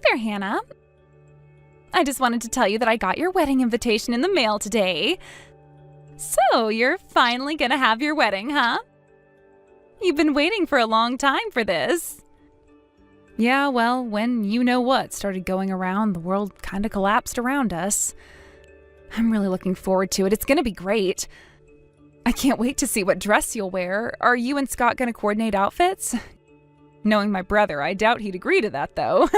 there, Hannah. I just wanted to tell you that I got your wedding invitation in the mail today. So, you're finally gonna have your wedding, huh? You've been waiting for a long time for this. Yeah, well, when you-know-what started going around, the world kinda collapsed around us. I'm really looking forward to it. It's gonna be great. I can't wait to see what dress you'll wear. Are you and Scott gonna coordinate outfits? Knowing my brother, I doubt he'd agree to that, though.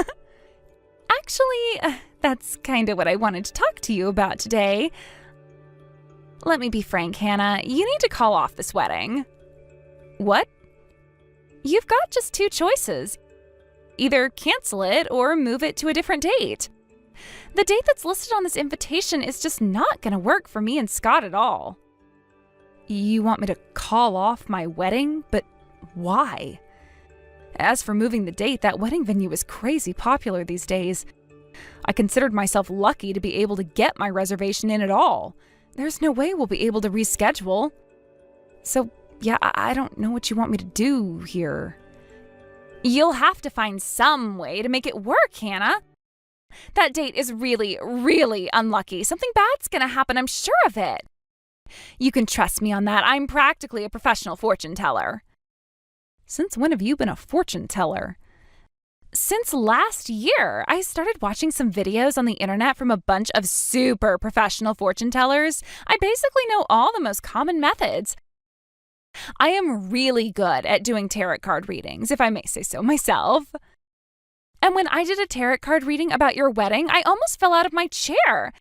Actually, that's kinda what I wanted to talk to you about today. Let me be frank, Hannah. You need to call off this wedding. What? You've got just two choices. Either cancel it or move it to a different date. The date that's listed on this invitation is just not gonna work for me and Scott at all. You want me to call off my wedding? But why? As for moving the date, that wedding venue is crazy popular these days. I considered myself lucky to be able to get my reservation in at all. There's no way we'll be able to reschedule. So, yeah, I don't know what you want me to do here. You'll have to find some way to make it work, Hannah. That date is really, really unlucky. Something bad's gonna happen, I'm sure of it. You can trust me on that. I'm practically a professional fortune teller. Since when have you been a fortune teller? Since last year. I started watching some videos on the internet from a bunch of super professional fortune tellers. I basically know all the most common methods. I am really good at doing tarot card readings, if I may say so myself. And when I did a tarot card reading about your wedding, I almost fell out of my chair.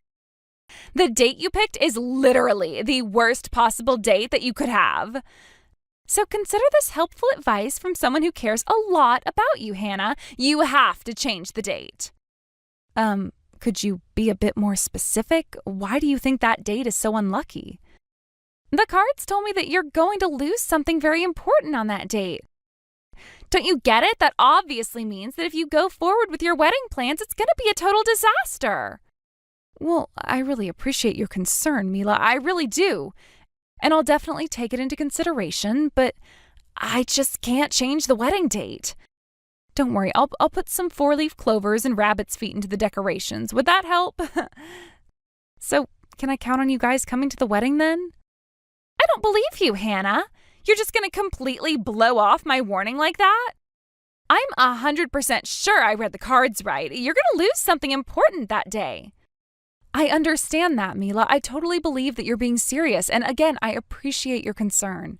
The date you picked is literally the worst possible date that you could have. So consider this helpful advice from someone who cares a lot about you, Hannah. You have to change the date. Could you be a bit more specific? Why do you think that date is so unlucky? The cards told me that you're going to lose something very important on that date. Don't you get it? That obviously means that if you go forward with your wedding plans, it's going to be a total disaster. Well, I really appreciate your concern, Mila. I really do. And I'll definitely take it into consideration, but I just can't change the wedding date. Don't worry, I'll put some 4-leaf clovers and rabbit's feet into the decorations. Would that help? So, can I count on you guys coming to the wedding then? I don't believe you, Hannah. You're just going to completely blow off my warning like that? I'm 100% sure I read the cards right. You're going to lose something important that day. I understand that, Mila. I totally believe that you're being serious, and again, I appreciate your concern.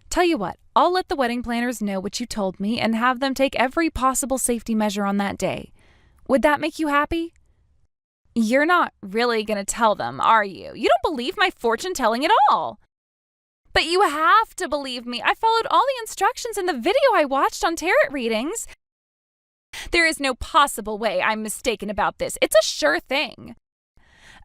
Tell you what, I'll let the wedding planners know what you told me and have them take every possible safety measure on that day. Would that make you happy? You're not really going to tell them, are you? You don't believe my fortune telling at all. But you have to believe me. I followed all the instructions in the video I watched on tarot readings. There is no possible way I'm mistaken about this. It's a sure thing.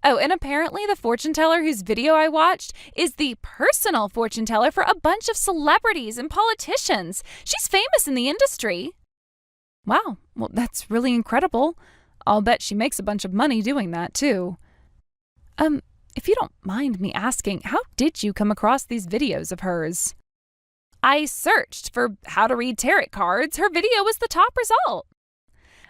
Oh, and apparently the fortune teller whose video I watched is the personal fortune teller for a bunch of celebrities and politicians. She's famous in the industry. Wow, well, that's really incredible. I'll bet she makes a bunch of money doing that, too. If you don't mind me asking, how did you come across these videos of hers? I searched for how to read tarot cards. Her video was the top result.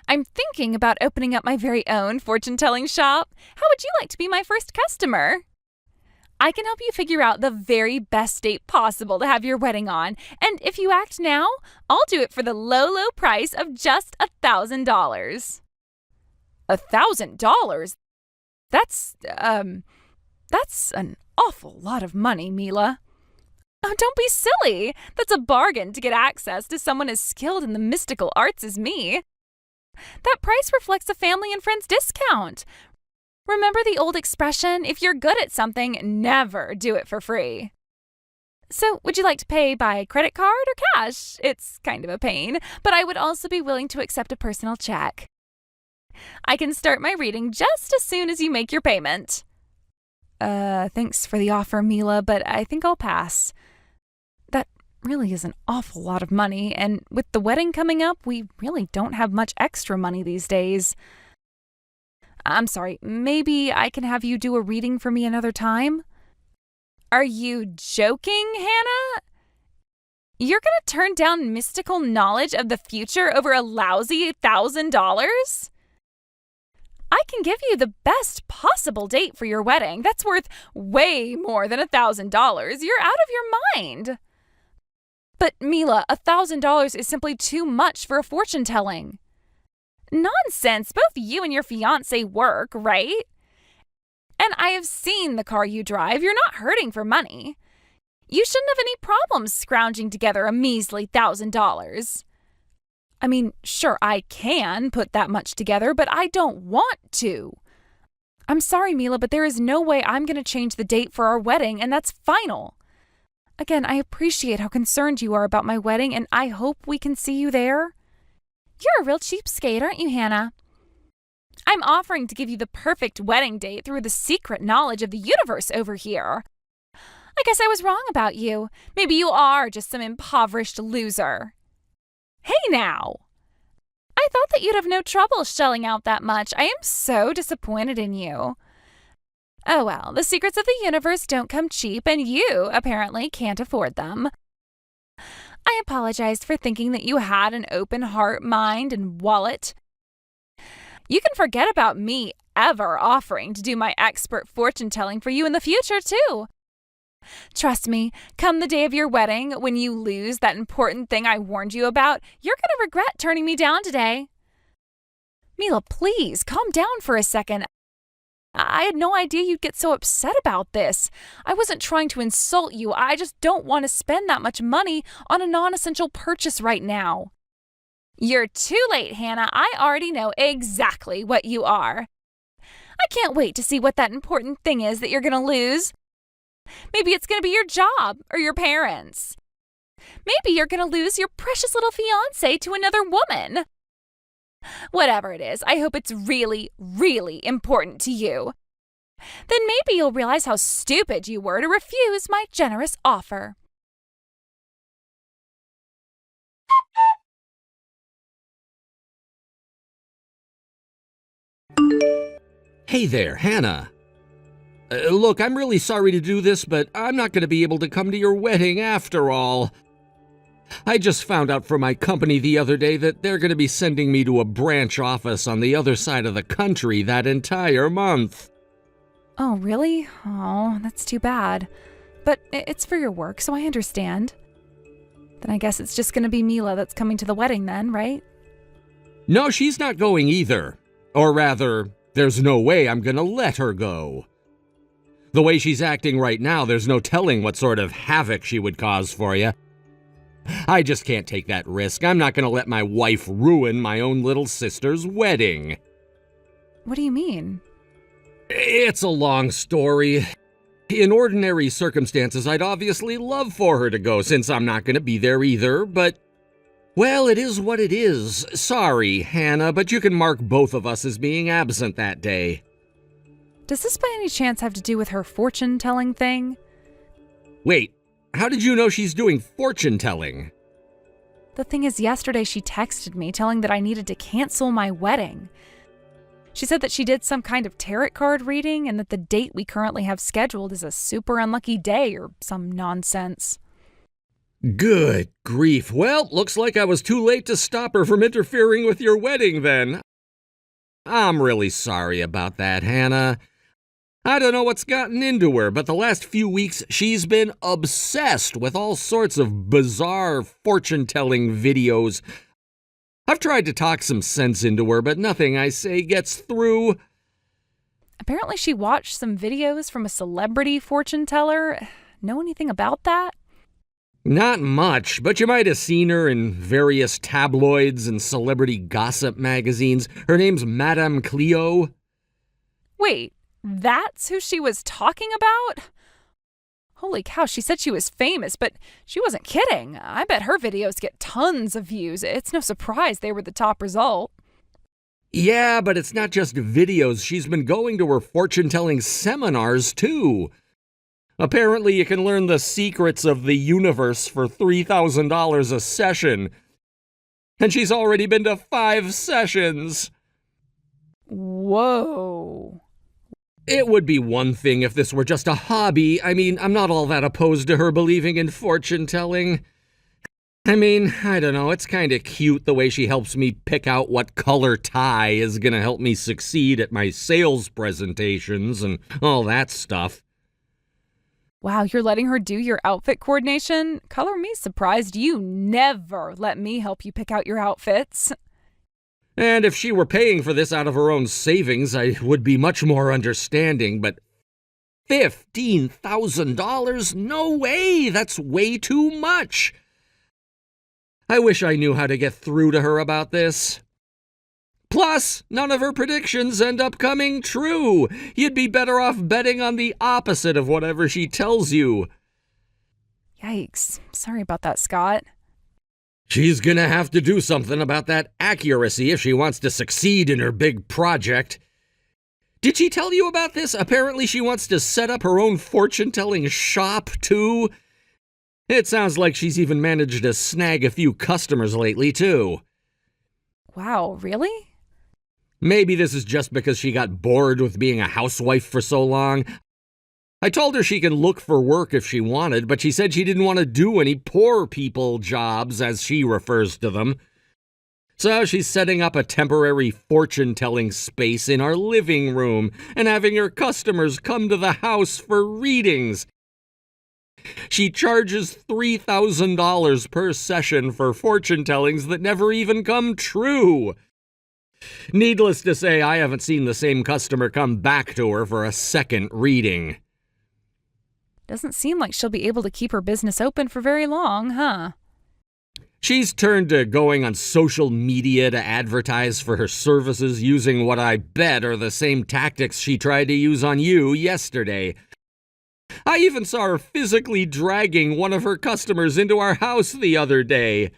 I'm thinking about opening up my very own fortune-telling shop. How would you like to be my first customer? I can help you figure out the very best date possible to have your wedding on. And if you act now, I'll do it for the low, low price of just $1,000. $1,000? That's an awful lot of money, Mila. Oh, don't be silly. That's a bargain to get access to someone as skilled in the mystical arts as me. That price reflects a family and friends discount. Remember the old expression, if you're good at something, never do it for free. So, would you like to pay by credit card or cash? It's kind of a pain, but I would also be willing to accept a personal check. I can start my reading just as soon as you make your payment. Thanks for the offer, Mila, but I think I'll pass. That really is an awful lot of money, and with the wedding coming up, we really don't have much extra money these days. I'm sorry, maybe I can have you do a reading for me another time? Are you joking, Hannah? You're gonna turn down mystical knowledge of the future over a lousy $1,000? I can give you the best possible date for your wedding. That's worth way more than $1,000. You're out of your mind. But Mila, $1,000 is simply too much for a fortune telling. Nonsense. Both you and your fiancé work, right? And I have seen the car you drive. You're not hurting for money. You shouldn't have any problems scrounging together a measly $1,000. I mean, sure, I can put that much together, but I don't want to. I'm sorry, Mila, but there is no way I'm going to change the date for our wedding, and that's final. Again, I appreciate how concerned you are about my wedding, and I hope we can see you there. You're a real cheapskate, aren't you, Hannah? I'm offering to give you the perfect wedding date through the secret knowledge of the universe over here. I guess I was wrong about you. Maybe you are just some impoverished loser. Hey now! I thought that you'd have no trouble shelling out that much. I am so disappointed in you. Oh well, the secrets of the universe don't come cheap, and you, apparently, can't afford them. I apologized for thinking that you had an open heart, mind, and wallet. You can forget about me ever offering to do my expert fortune-telling for you in the future, too. Trust me, come the day of your wedding, when you lose that important thing I warned you about, you're going to regret turning me down today. Mila, please, calm down for a second. I had no idea you'd get so upset about this. I wasn't trying to insult you. I just don't want to spend that much money on a non-essential purchase right now. You're too late, Hannah. I already know exactly what you are. I can't wait to see what that important thing is that you're going to lose. Maybe it's going to be your job or your parents. Maybe you're going to lose your precious little fiancé to another woman. Whatever it is, I hope it's really, really important to you. Then maybe you'll realize how stupid you were to refuse my generous offer. Hey there, Hannah. Look, I'm really sorry to do this, but I'm not going to be able to come to your wedding after all. I just found out from my company the other day that they're going to be sending me to a branch office on the other side of the country that entire month. Oh, really? Oh, that's too bad. But it's for your work, so I understand. Then I guess it's just going to be Mila that's coming to the wedding then, right? No, she's not going either. Or rather, there's no way I'm going to let her go. The way she's acting right now, there's no telling what sort of havoc she would cause for you. I just can't take that risk. I'm not going to let my wife ruin my own little sister's wedding. What do you mean? It's a long story. In ordinary circumstances, I'd obviously love for her to go since I'm not going to be there either, but... well, it is what it is. Sorry, Hannah, but you can mark both of us as being absent that day. Does this by any chance have to do with her fortune-telling thing? Wait, how did you know she's doing fortune-telling? The thing is, yesterday she texted me telling that I needed to cancel my wedding. She said that she did some kind of tarot card reading and that the date we currently have scheduled is a super unlucky day or some nonsense. Good grief. Well, looks like I was too late to stop her from interfering with your wedding then. I'm really sorry about that, Hannah. I don't know what's gotten into her, but the last few weeks she's been obsessed with all sorts of bizarre fortune-telling videos. I've tried to talk some sense into her, but nothing I say gets through. Apparently she watched some videos from a celebrity fortune teller. Know anything about that? Not much, but you might have seen her in various tabloids and celebrity gossip magazines. Her name's Madame Cleo. Wait, that's who she was talking about? Holy cow, she said she was famous, but she wasn't kidding. I bet her videos get tons of views. It's no surprise they were the top result. Yeah, but it's not just videos. She's been going to her fortune-telling seminars, too. Apparently, you can learn the secrets of the universe for $3,000 a session. And she's already been to 5 sessions. Whoa. It would be one thing if this were just a hobby. I mean, I'm not all that opposed to her believing in fortune-telling. I mean, I don't know, it's kind of cute the way she helps me pick out what color tie is gonna help me succeed at my sales presentations and all that stuff. Wow, you're letting her do your outfit coordination? Color me surprised. You never let me help you pick out your outfits. And if she were paying for this out of her own savings, I would be much more understanding, but $15,000? No way! That's way too much! I wish I knew how to get through to her about this. Plus, none of her predictions end up coming true. You'd be better off betting on the opposite of whatever she tells you. Yikes. Sorry about that, Scott. She's gonna have to do something about that accuracy if she wants to succeed in her big project. Did she tell you about this? Apparently she wants to set up her own fortune-telling shop, too. It sounds like she's even managed to snag a few customers lately, too. Wow, really? Maybe this is just because she got bored with being a housewife for so long. I told her she can look for work if she wanted, but she said she didn't want to do any poor people jobs, as she refers to them. So she's setting up a temporary fortune-telling space in our living room and having her customers come to the house for readings. She charges $3,000 per session for fortune-tellings that never even come true. Needless to say, I haven't seen the same customer come back to her for a second reading. Doesn't seem like she'll be able to keep her business open for very long, huh? She's turned to going on social media to advertise for her services using what I bet are the same tactics she tried to use on you yesterday. I even saw her physically dragging one of her customers into our house the other day.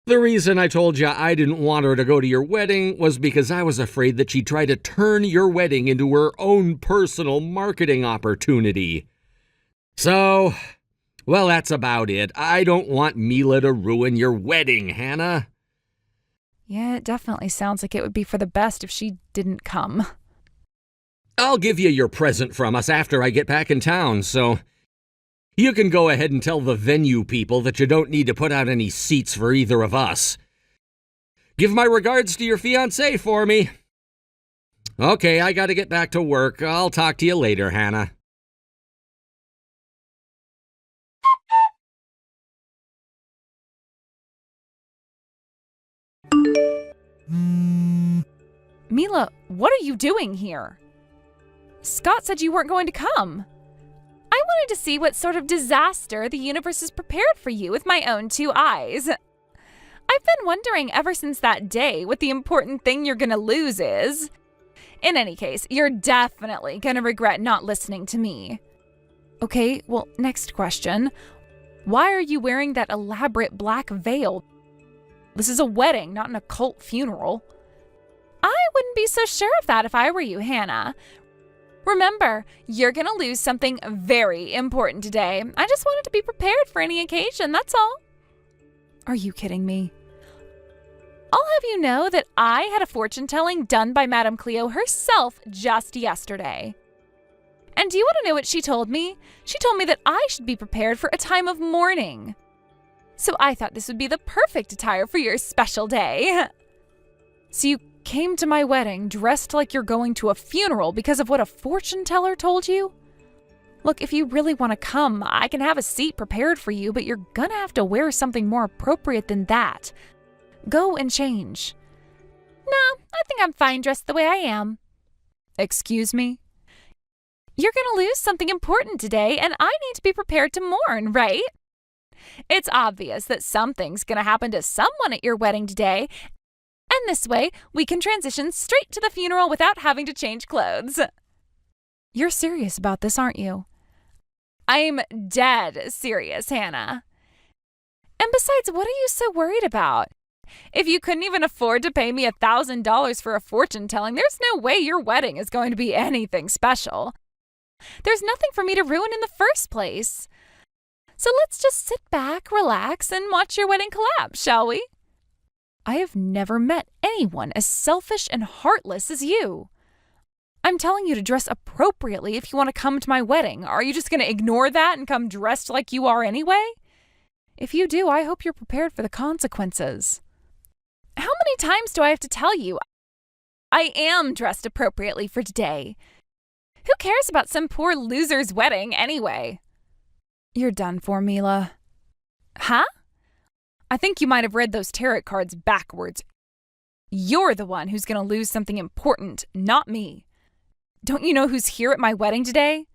The reason I told you I didn't want her to go to your wedding was because I was afraid that she'd try to turn your wedding into her own personal marketing opportunity. So, well, that's about it. I don't want Mila to ruin your wedding, Hannah. Yeah, it definitely sounds like it would be for the best if she didn't come. I'll give you your present from us after I get back in town, so you can go ahead and tell the venue people that you don't need to put out any seats for either of us. Give my regards to your fiancé for me. Okay, I gotta get back to work. I'll talk to you later, Hannah. Mila, what are you doing here? Scott said you weren't going to come. I wanted to see what sort of disaster the universe has prepared for you with my own two eyes. I've been wondering ever since that day what the important thing you're gonna lose is. In any case, you're definitely gonna regret not listening to me. Okay, well, next question. Why are you wearing that elaborate black veil? This is a wedding, not an occult funeral. I wouldn't be so sure of that if I were you, Hannah. Remember, you're gonna lose something very important today. I just wanted to be prepared for any occasion, that's all. Are you kidding me? I'll have you know that I had a fortune-telling done by Madame Cleo herself just yesterday. And do you want to know what she told me? She told me that I should be prepared for a time of mourning. So I thought this would be the perfect attire for your special day. So you came to my wedding dressed like you're going to a funeral because of what a fortune teller told you? Look, if you really want to come, I can have a seat prepared for you, but you're gonna have to wear something more appropriate than that. Go and change. No, I think I'm fine dressed the way I am. Excuse me? You're gonna lose something important today, and I need to be prepared to mourn, right? It's obvious that something's gonna happen to someone at your wedding today, and this way, we can transition straight to the funeral without having to change clothes. You're serious about this, aren't you? I'm dead serious, Hannah. And besides, what are you so worried about? If you couldn't even afford to pay me $1,000 for a fortune telling, there's no way your wedding is going to be anything special. There's nothing for me to ruin in the first place. So let's just sit back, relax, and watch your wedding collapse, shall we? I have never met anyone as selfish and heartless as you. I'm telling you to dress appropriately if you want to come to my wedding. Are you just going to ignore that and come dressed like you are anyway? If you do, I hope you're prepared for the consequences. How many times do I have to tell you? I am dressed appropriately for today. Who cares about some poor loser's wedding anyway? You're done for, Mila. Huh? I think you might have read those tarot cards backwards. You're the one who's going to lose something important, not me. Don't you know who's here at my wedding today?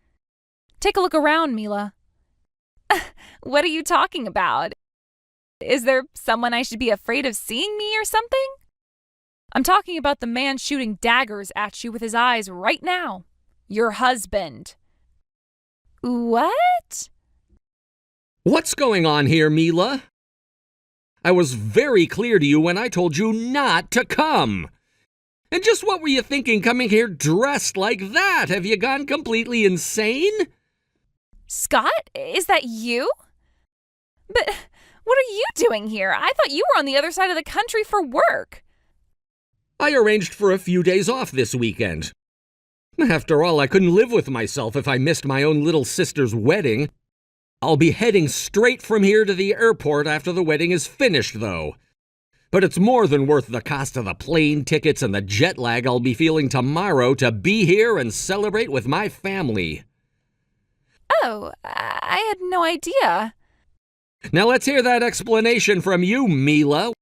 Take a look around, Mila. What are you talking about? Is there someone I should be afraid of seeing me or something? I'm talking about the man shooting daggers at you with his eyes right now. Your husband. What? What's going on here, Mila? I was very clear to you when I told you not to come. And just what were you thinking coming here dressed like that? Have you gone completely insane? Scott, is that you? But what are you doing here? I thought you were on the other side of the country for work. I arranged for a few days off this weekend. After all, I couldn't live with myself if I missed my own little sister's wedding. I'll be heading straight from here to the airport after the wedding is finished, though. But it's more than worth the cost of the plane tickets and the jet lag I'll be feeling tomorrow to be here and celebrate with my family. Oh, I had no idea. Now let's hear that explanation from you, Mila.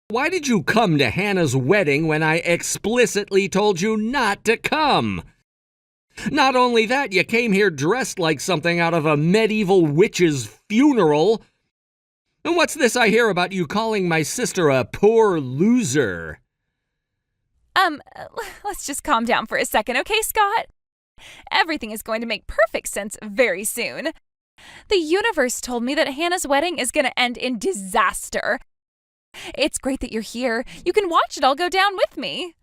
Why did you come to Hannah's wedding when I explicitly told you not to come? Not only that, you came here dressed like something out of a medieval witch's funeral. And what's this I hear about you calling my sister a poor loser? Let's just calm down for a second, okay, Scott? Everything is going to make perfect sense very soon. The universe told me that Hannah's wedding is going to end in disaster. It's great that you're here. You can watch it all go down with me.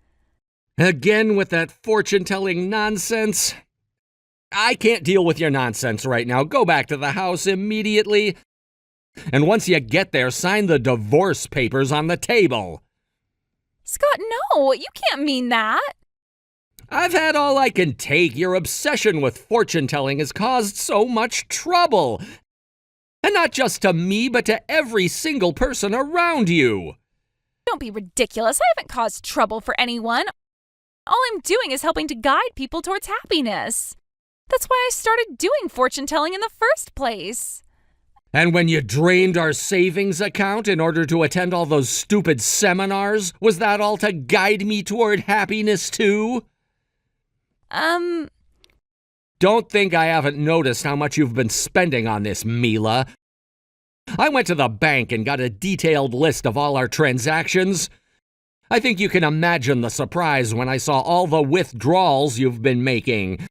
Again with that fortune-telling nonsense? I can't deal with your nonsense right now. Go back to the house immediately. And once you get there, sign the divorce papers on the table. Scott, no, you can't mean that. I've had all I can take. Your obsession with fortune-telling has caused so much trouble. And not just to me, but to every single person around you. Don't be ridiculous. I haven't caused trouble for anyone. All I'm doing is helping to guide people towards happiness. That's why I started doing fortune-telling in the first place. And when you drained our savings account in order to attend all those stupid seminars, was that all to guide me toward happiness too? Don't think I haven't noticed how much you've been spending on this, Mila. I went to the bank and got a detailed list of all our transactions. I think you can imagine the surprise when I saw all the withdrawals you've been making.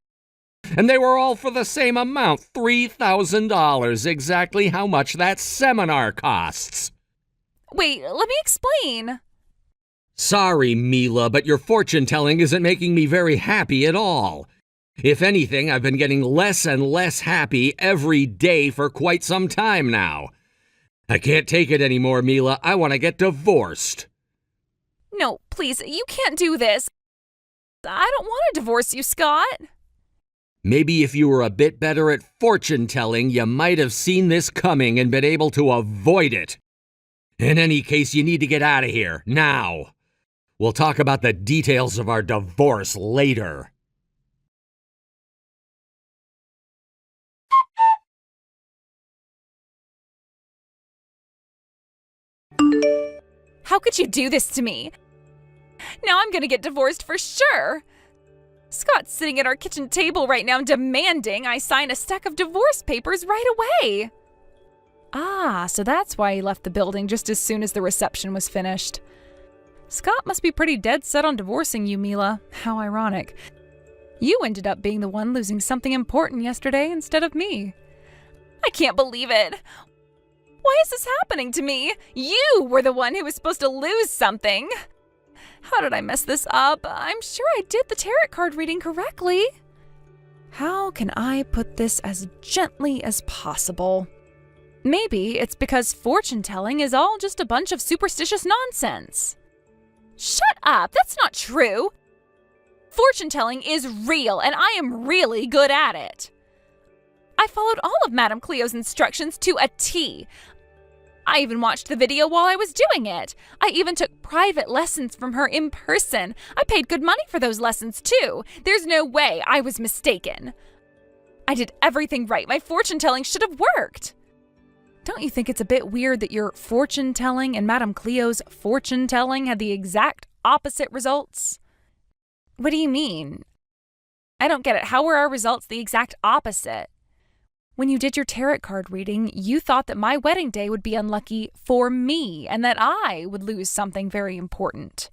And they were all for the same amount, $3,000, exactly how much that seminar costs. Wait, let me explain. Sorry, Mila, but your fortune-telling isn't making me very happy at all. If anything, I've been getting less and less happy every day for quite some time now. I can't take it anymore, Mila. I want to get divorced. No, please, you can't do this. I don't want to divorce you, Scott. Maybe if you were a bit better at fortune-telling, you might have seen this coming and been able to avoid it. In any case, you need to get out of here, now. We'll talk about the details of our divorce later. How could you do this to me? Now I'm going to get divorced for sure. Scott's sitting at our kitchen table right now demanding I sign a stack of divorce papers right away. Ah, so that's why he left the building just as soon as the reception was finished. Scott must be pretty dead set on divorcing you, Mila. How ironic. You ended up being the one losing something important yesterday instead of me. I can't believe it. Why is this happening to me? You were the one who was supposed to lose something. How did I mess this up? I'm sure I did the tarot card reading correctly. How can I put this as gently as possible? Maybe it's because fortune-telling is all just a bunch of superstitious nonsense. Shut up! That's not true! Fortune-telling is real, and I am really good at it. I followed all of Madame Cleo's instructions to a T. I even watched the video while I was doing it. I even took private lessons from her in person. I paid good money for those lessons too. There's no way I was mistaken. I did everything right. My fortune telling should have worked. Don't you think it's a bit weird that your fortune telling and Madame Cleo's fortune telling had the exact opposite results? What do you mean? I don't get it. How were our results the exact opposite? When you did your tarot card reading, you thought that my wedding day would be unlucky for me and that I would lose something very important.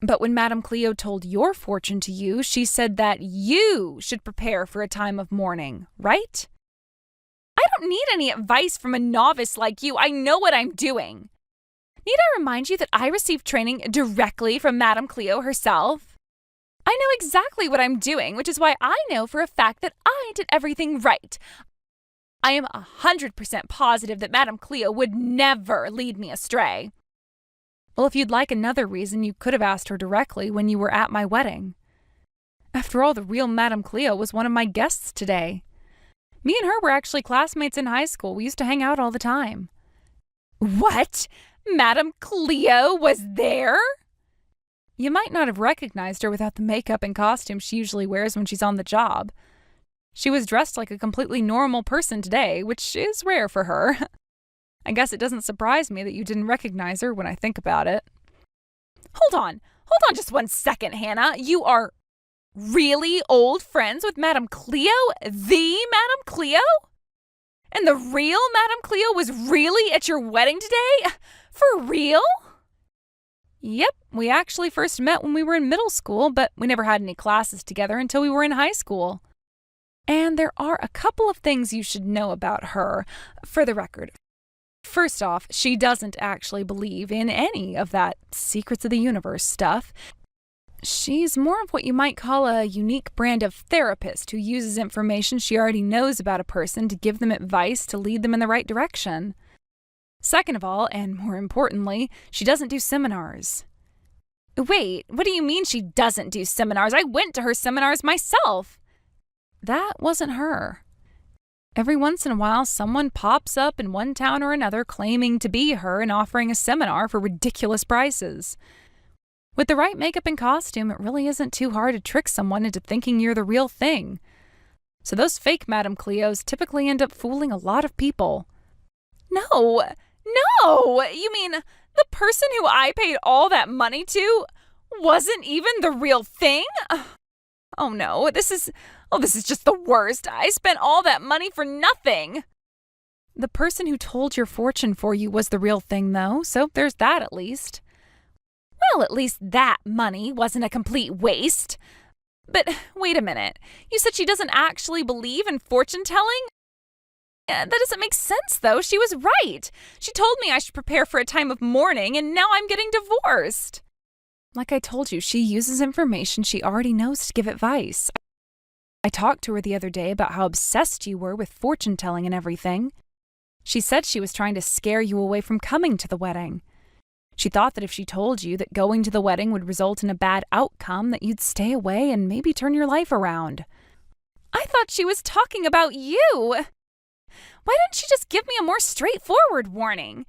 But when Madame Cleo told your fortune to you, she said that you should prepare for a time of mourning, right? I don't need any advice from a novice like you. I know what I'm doing. Need I remind you that I received training directly from Madame Cleo herself? I know exactly what I'm doing, which is why I know for a fact that I did everything right. I am 100% positive that Madame Cleo would never lead me astray. Well, if you'd like another reason, you could have asked her directly when you were at my wedding. After all, the real Madame Cleo was one of my guests today. Me and her were actually classmates in high school. We used to hang out all the time. What? Madame Cleo was there? You might not have recognized her without the makeup and costume she usually wears when she's on the job. She was dressed like a completely normal person today, which is rare for her. I guess it doesn't surprise me that you didn't recognize her when I think about it. Hold on just 1 second, Hannah. You are really old friends with Madame Cleo? The Madame Cleo? And the real Madame Cleo was really at your wedding today? For real? Yep, we actually first met when we were in middle school, but we never had any classes together until we were in high school. And there are a couple of things you should know about her, for the record. First off, she doesn't actually believe in any of that secrets of the universe stuff. She's more of what you might call a unique brand of therapist who uses information she already knows about a person to give them advice to lead them in the right direction. Second of all, and more importantly, she doesn't do seminars. Wait, what do you mean she doesn't do seminars? I went to her seminars myself. That wasn't her. Every once in a while, someone pops up in one town or another claiming to be her and offering a seminar for ridiculous prices. With the right makeup and costume, it really isn't too hard to trick someone into thinking you're the real thing. So those fake Madame Cleos typically end up fooling a lot of people. No! You mean the person who I paid all that money to wasn't even the real thing? Oh no, this is just the worst. I spent all that money for nothing. The person who told your fortune for you was the real thing, though, so there's that at least. Well, at least that money wasn't a complete waste. But wait a minute. You said she doesn't actually believe in fortune telling? That doesn't make sense, though. She was right. She told me I should prepare for a time of mourning, and now I'm getting divorced. Like I told you, she uses information she already knows to give advice. I talked to her the other day about how obsessed you were with fortune telling and everything. She said she was trying to scare you away from coming to the wedding. She thought that if she told you that going to the wedding would result in a bad outcome, that you'd stay away and maybe turn your life around. I thought she was talking about you. Why didn't she just give me a more straightforward warning?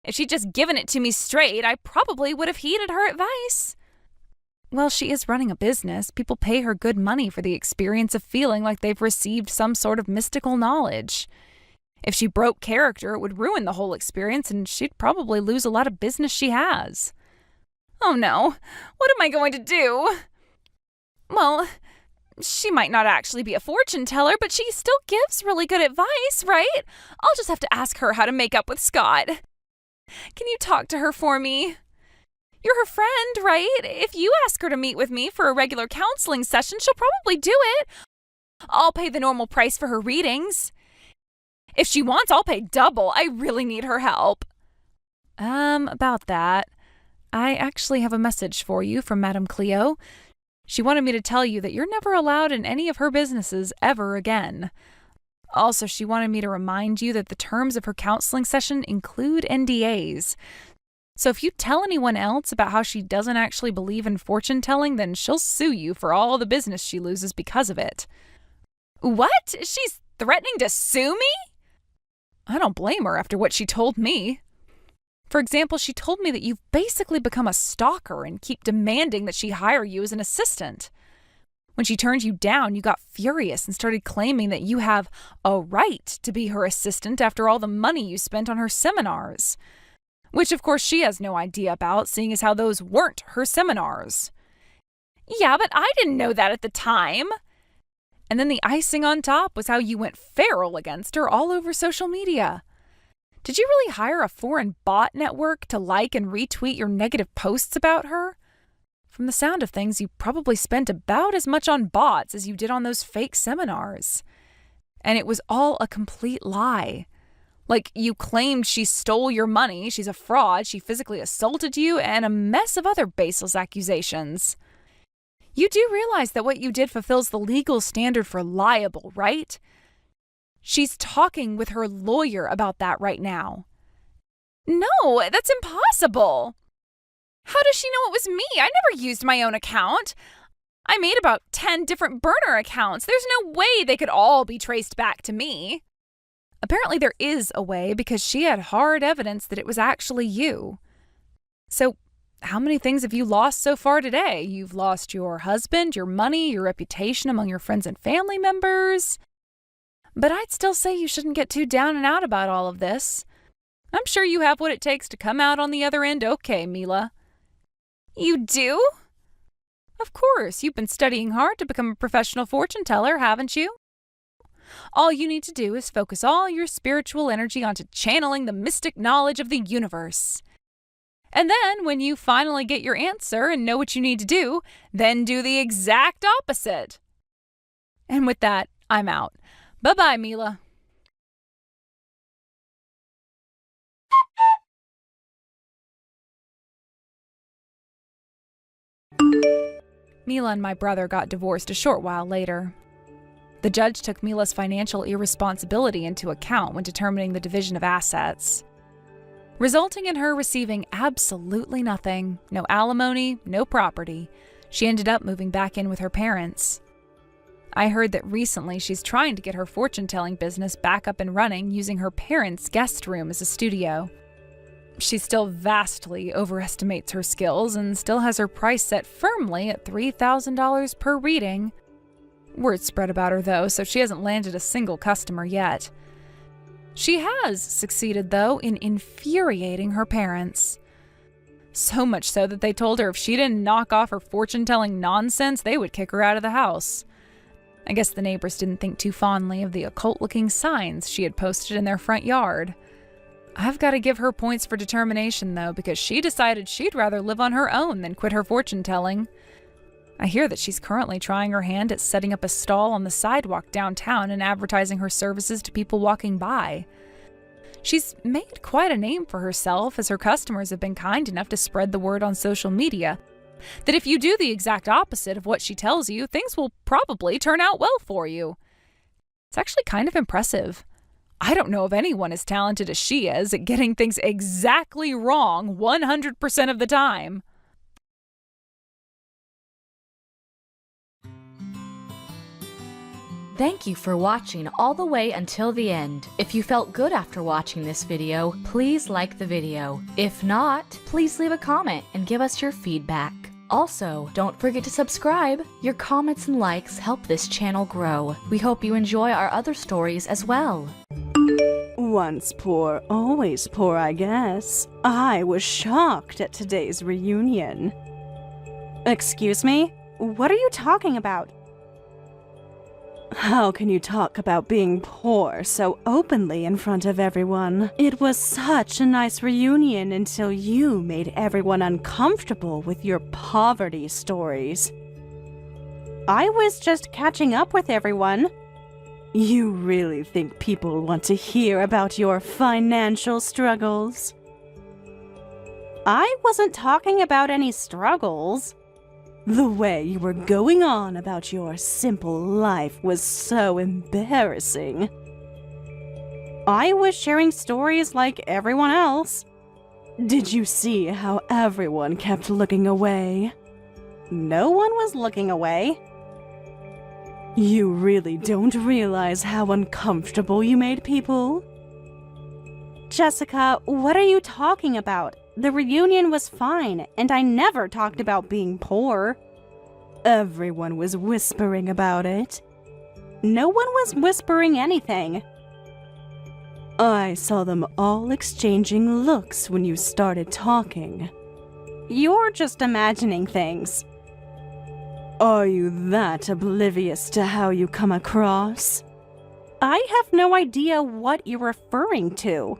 If she'd just given it to me straight, I probably would have heeded her advice. Well, she is running a business. People pay her good money for the experience of feeling like they've received some sort of mystical knowledge. If she broke character, it would ruin the whole experience, and she'd probably lose a lot of business she has. Oh no, what am I going to do? Well, she might not actually be a fortune teller, but she still gives really good advice, right? I'll just have to ask her how to make up with Scott. Can you talk to her for me? You're her friend, right? If you ask her to meet with me for a regular counseling session, she'll probably do it. I'll pay the normal price for her readings. If she wants, I'll pay double. I really need her help. About that, I actually have a message for you from Madame Cleo. She wanted me to tell you that you're never allowed in any of her businesses ever again. Also, she wanted me to remind you that the terms of her counseling session include NDAs. So if you tell anyone else about how she doesn't actually believe in fortune telling, then she'll sue you for all the business she loses because of it. What? She's threatening to sue me? I don't blame her after what she told me. For example, she told me that you've basically become a stalker and keep demanding that she hire you as an assistant. When she turned you down, you got furious and started claiming that you have a right to be her assistant after all the money you spent on her seminars. Which, of course, she has no idea about, seeing as how those weren't her seminars. Yeah, but I didn't know that at the time. And then the icing on top was how you went feral against her all over social media. Did you really hire a foreign bot network to like and retweet your negative posts about her? From the sound of things, you probably spent about as much on bots as you did on those fake seminars. And it was all a complete lie. Like, you claimed she stole your money, she's a fraud, she physically assaulted you, and a mess of other baseless accusations. You do realize that what you did fulfills the legal standard for liable, right? She's talking with her lawyer about that right now. No, that's impossible. How does she know it was me? I never used my own account. I made about 10 different burner accounts. There's no way they could all be traced back to me. Apparently there is a way because she had hard evidence that it was actually you. So, how many things have you lost so far today? You've lost your husband, your money, your reputation among your friends and family members. But I'd still say you shouldn't get too down and out about all of this. I'm sure you have what it takes to come out on the other end okay, Mila. You do? Of course, you've been studying hard to become a professional fortune teller, haven't you? All you need to do is focus all your spiritual energy onto channeling the mystic knowledge of the universe. And then, when you finally get your answer and know what you need to do, then do the exact opposite. And with that, I'm out. Bye-bye, Mila. Mila and my brother got divorced a short while later. The judge took Mila's financial irresponsibility into account when determining the division of assets, resulting in her receiving absolutely nothing. No alimony, no property. She ended up moving back in with her parents. I heard that recently she's trying to get her fortune-telling business back up and running using her parents' guest room as a studio. She still vastly overestimates her skills and still has her price set firmly at $3,000 per reading. Word spread about her, though, so she hasn't landed a single customer yet. She has succeeded, though, in infuriating her parents. So much so that they told her if she didn't knock off her fortune-telling nonsense, they would kick her out of the house. I guess the neighbors didn't think too fondly of the occult-looking signs she had posted in their front yard. I've got to give her points for determination, though, because she decided she'd rather live on her own than quit her fortune-telling. I hear that she's currently trying her hand at setting up a stall on the sidewalk downtown and advertising her services to people walking by. She's made quite a name for herself, as her customers have been kind enough to spread the word on social media that if you do the exact opposite of what she tells you, things will probably turn out well for you. It's actually kind of impressive. I don't know of anyone as talented as she is at getting things exactly wrong 100% of the time. Thank you for watching all the way until the end. If you felt good after watching this video, please like the video. If not, please leave a comment and give us your feedback. Also, don't forget to subscribe. Your comments and likes help this channel grow. We hope you enjoy our other stories as well. Once poor, always poor, I guess. I was shocked at today's reunion. Excuse me? What are you talking about? How can you talk about being poor so openly in front of everyone? It was such a nice reunion until you made everyone uncomfortable with your poverty stories. I was just catching up with everyone. You really think people want to hear about your financial struggles? I wasn't talking about any struggles. The way you were going on about your simple life was so embarrassing. I was sharing stories like everyone else. Did you see how everyone kept looking away? No one was looking away. You really don't realize how uncomfortable you made people? Jessica, what are you talking about? The reunion was fine, and I never talked about being poor. Everyone was whispering about it. No one was whispering anything. I saw them all exchanging looks when you started talking. You're just imagining things. Are you that oblivious to how you come across? I have no idea what you're referring to.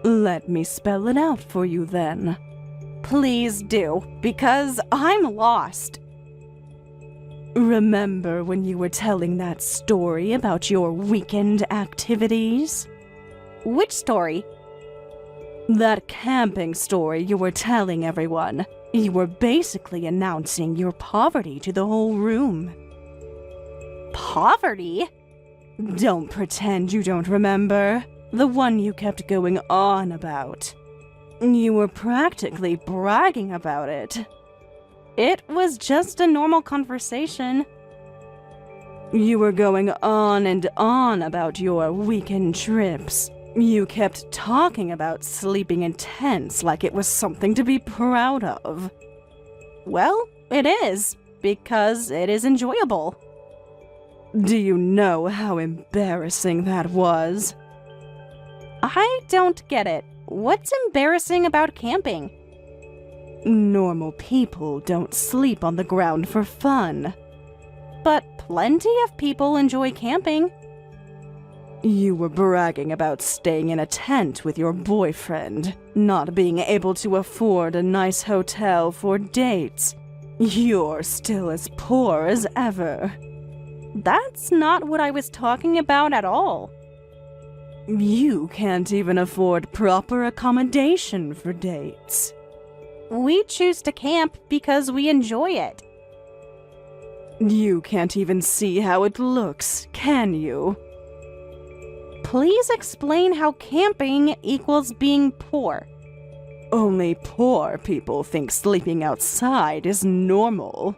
Let me spell it out for you then. Please do, because I'm lost. Remember when you were telling that story about your weekend activities? Which story? That camping story you were telling everyone. You were basically announcing your poverty to the whole room. Poverty? Don't pretend you don't remember. The one you kept going on about. You were practically bragging about it. It was just a normal conversation. You were going on and on about your weekend trips. You kept talking about sleeping in tents like it was something to be proud of. Well, it is, because it is enjoyable. Do you know how embarrassing that was? I don't get it. What's embarrassing about camping? Normal people don't sleep on the ground for fun. But plenty of people enjoy camping. You were bragging about staying in a tent with your boyfriend, not being able to afford a nice hotel for dates. You're still as poor as ever. That's not what I was talking about at all. You can't even afford proper accommodation for dates. We choose to camp because we enjoy it. You can't even see how it looks, can you? Please explain how camping equals being poor. Only poor people think sleeping outside is normal.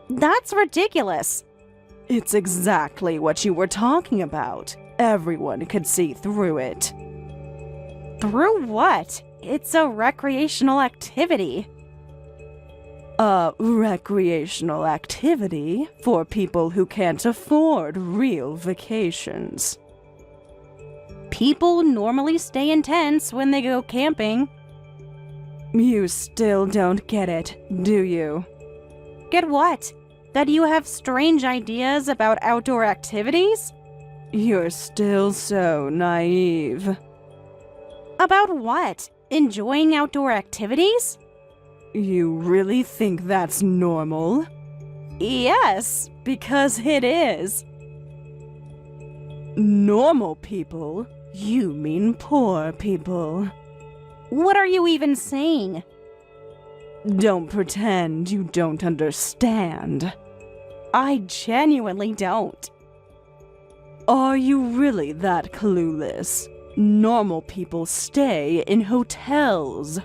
That's ridiculous. It's exactly what you were talking about. Everyone could see through it. Through what? It's a recreational activity. A recreational activity for people who can't afford real vacations. People normally stay in tents when they go camping. You still don't get it, do you? Get what? That you have strange ideas about outdoor activities? You're still so naive. About what? Enjoying outdoor activities? You really think that's normal? Yes, because it is. Normal people? You mean poor people. What are you even saying? Don't pretend you don't understand. I genuinely don't. Are you really that clueless? Normal people stay in hotels.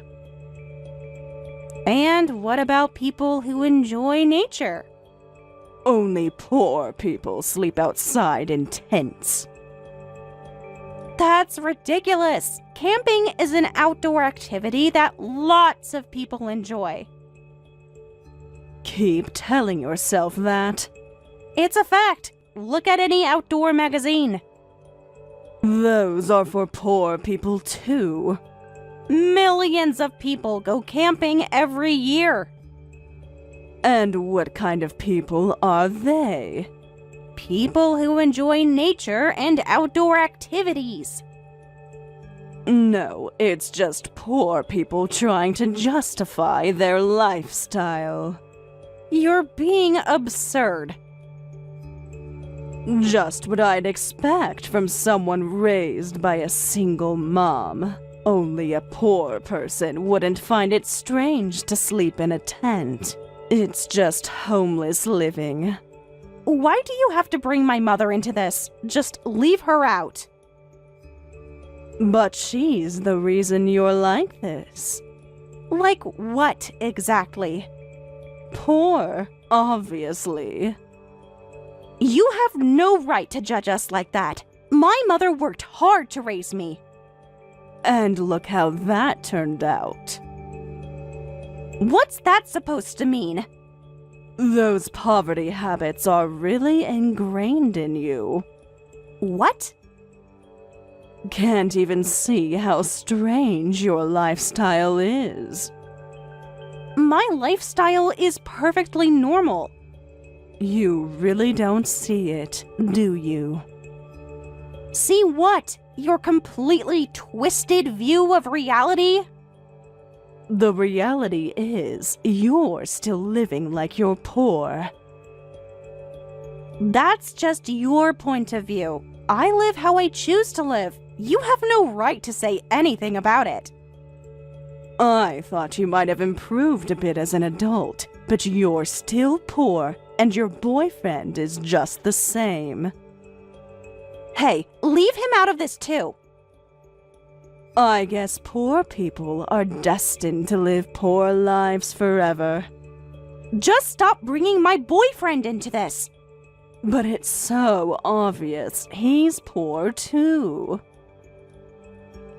And what about people who enjoy nature? Only poor people sleep outside in tents. That's ridiculous. Camping is an outdoor activity that lots of people enjoy. Keep telling yourself that. It's a fact. Look at any outdoor magazine. Those are for poor people too. Millions of people go camping every year. And what kind of people are they? People who enjoy nature and outdoor activities. No, it's just poor people trying to justify their lifestyle. You're being absurd. Just what I'd expect from someone raised by a single mom. Only a poor person wouldn't find it strange to sleep in a tent. It's just homeless living. Why do you have to bring my mother into this? Just leave her out. But she's the reason you're like this. Like what, exactly? Poor, obviously. You have no right to judge us like that. My mother worked hard to raise me. And look how that turned out. What's that supposed to mean? Those poverty habits are really ingrained in you. What? Can't even see how strange your lifestyle is. My lifestyle is perfectly normal. You really don't see it, do you? See what? Your completely twisted view of reality? The reality is, you're still living like you're poor. That's just your point of view. I live how I choose to live. You have no right to say anything about it. I thought you might have improved a bit as an adult, but you're still poor, and your boyfriend is just the same. Hey, leave him out of this too. I guess poor people are destined to live poor lives forever. Just stop bringing my boyfriend into this. But it's so obvious he's poor too.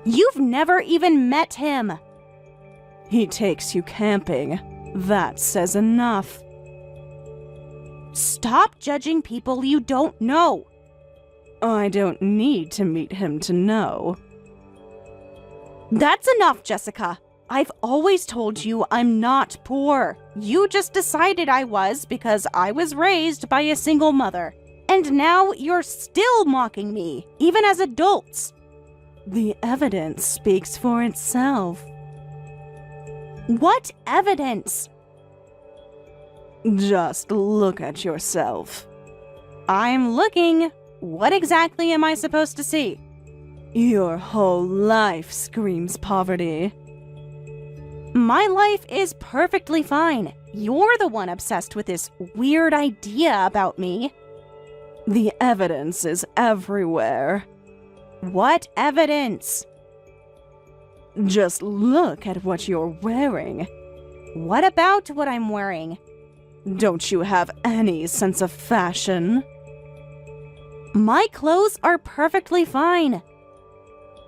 You've never even met him. He takes you camping. That says enough. Stop judging people you don't know. I don't need to meet him to know. That's enough, Jessica. I've always told you I'm not poor. You just decided I was because I was raised by a single mother. And now you're still mocking me, even as adults. The evidence speaks for itself. What evidence? Just look at yourself. I'm looking. What exactly am I supposed to see? Your whole life screams poverty. My life is perfectly fine. You're the one obsessed with this weird idea about me. The evidence is everywhere. What evidence? Just look at what you're wearing. What about what I'm wearing? Don't you have any sense of fashion? My clothes are perfectly fine.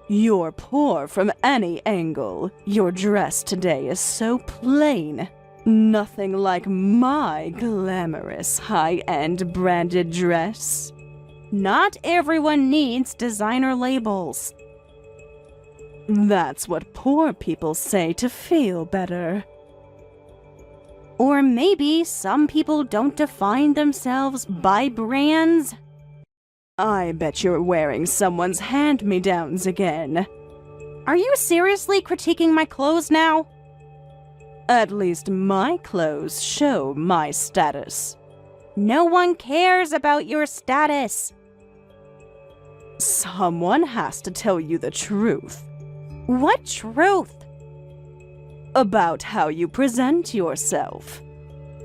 You're poor from any angle. Your dress today is so plain. Nothing like my glamorous, high-end branded dress. Not everyone needs designer labels. That's what poor people say to feel better. Or maybe some people don't define themselves by brands. I bet you're wearing someone's hand-me-downs again. Are you seriously critiquing my clothes now? At least my clothes show my status. No one cares about your status. Someone has to tell you the truth. What truth? About how you present yourself.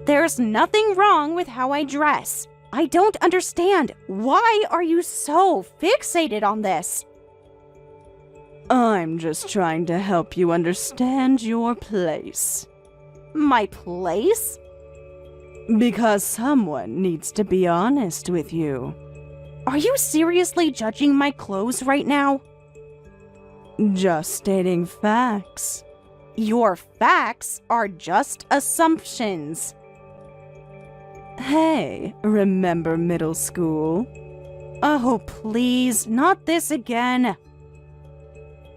There's nothing wrong with how I dress. I don't understand. Why are you so fixated on this? I'm just trying to help you understand your place. My place? Because someone needs to be honest with you. Are you seriously judging my clothes right now? Just stating facts. Your facts are just assumptions. Hey, remember middle school? Oh, please, not this again.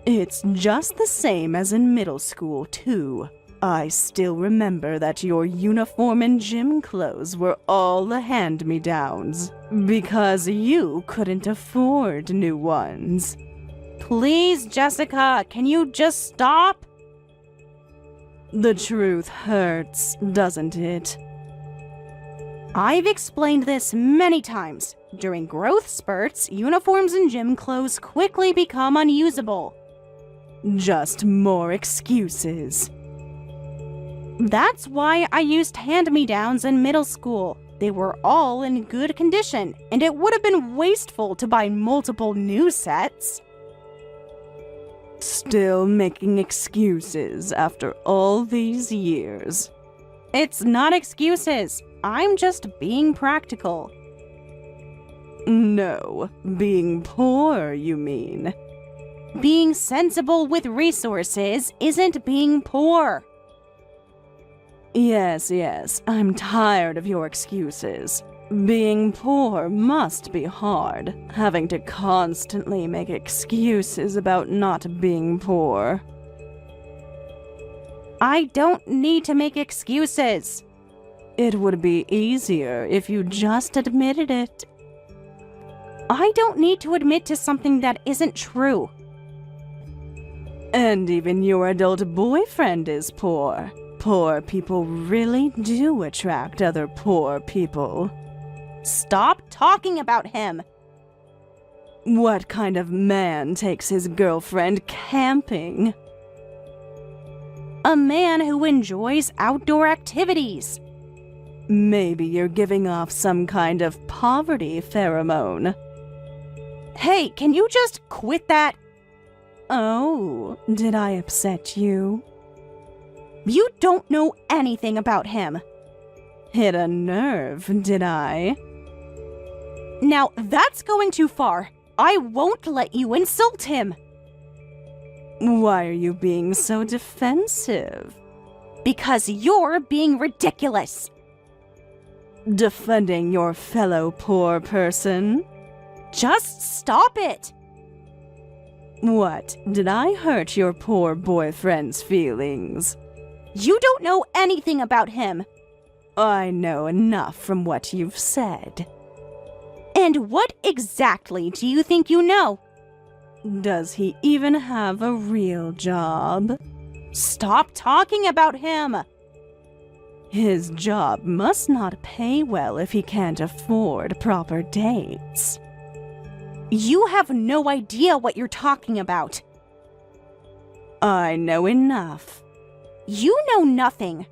It's just the same as in middle school, too. I still remember that your uniform and gym clothes were all the hand-me-downs, because you couldn't afford new ones. Please, Jessica, can you just stop? The truth hurts, doesn't it? I've explained this many times. During growth spurts, uniforms and gym clothes quickly become unusable. Just more excuses. That's why I used hand-me-downs in middle school. They were all in good condition, and it would have been wasteful to buy multiple new sets. Still making excuses after all these years. It's not excuses. I'm just being practical. No, being poor, you mean? Being sensible with resources isn't being poor. Yes, I'm tired of your excuses. Being poor must be hard, having to constantly make excuses about not being poor. I don't need to make excuses. It would be easier if you just admitted it. I don't need to admit to something that isn't true. And even your adult boyfriend is poor. Poor people really do attract other poor people. Stop talking about him. What kind of man takes his girlfriend camping? A man who enjoys outdoor activities. Maybe you're giving off some kind of poverty pheromone. Hey, can you just quit that? Oh, did I upset you? You don't know anything about him. Hit a nerve, did I? Now that's going too far. I won't let you insult him. Why are you being so defensive? Because you're being ridiculous. Defending your fellow poor person? Just stop it. What, did I hurt your poor boyfriend's feelings? You don't know anything about him. I know enough from what you've said. And what exactly do you think you know? Does he even have a real job? Stop talking about him. His job must not pay well if he can't afford proper dates. You have no idea what you're talking about. I know enough. You know nothing.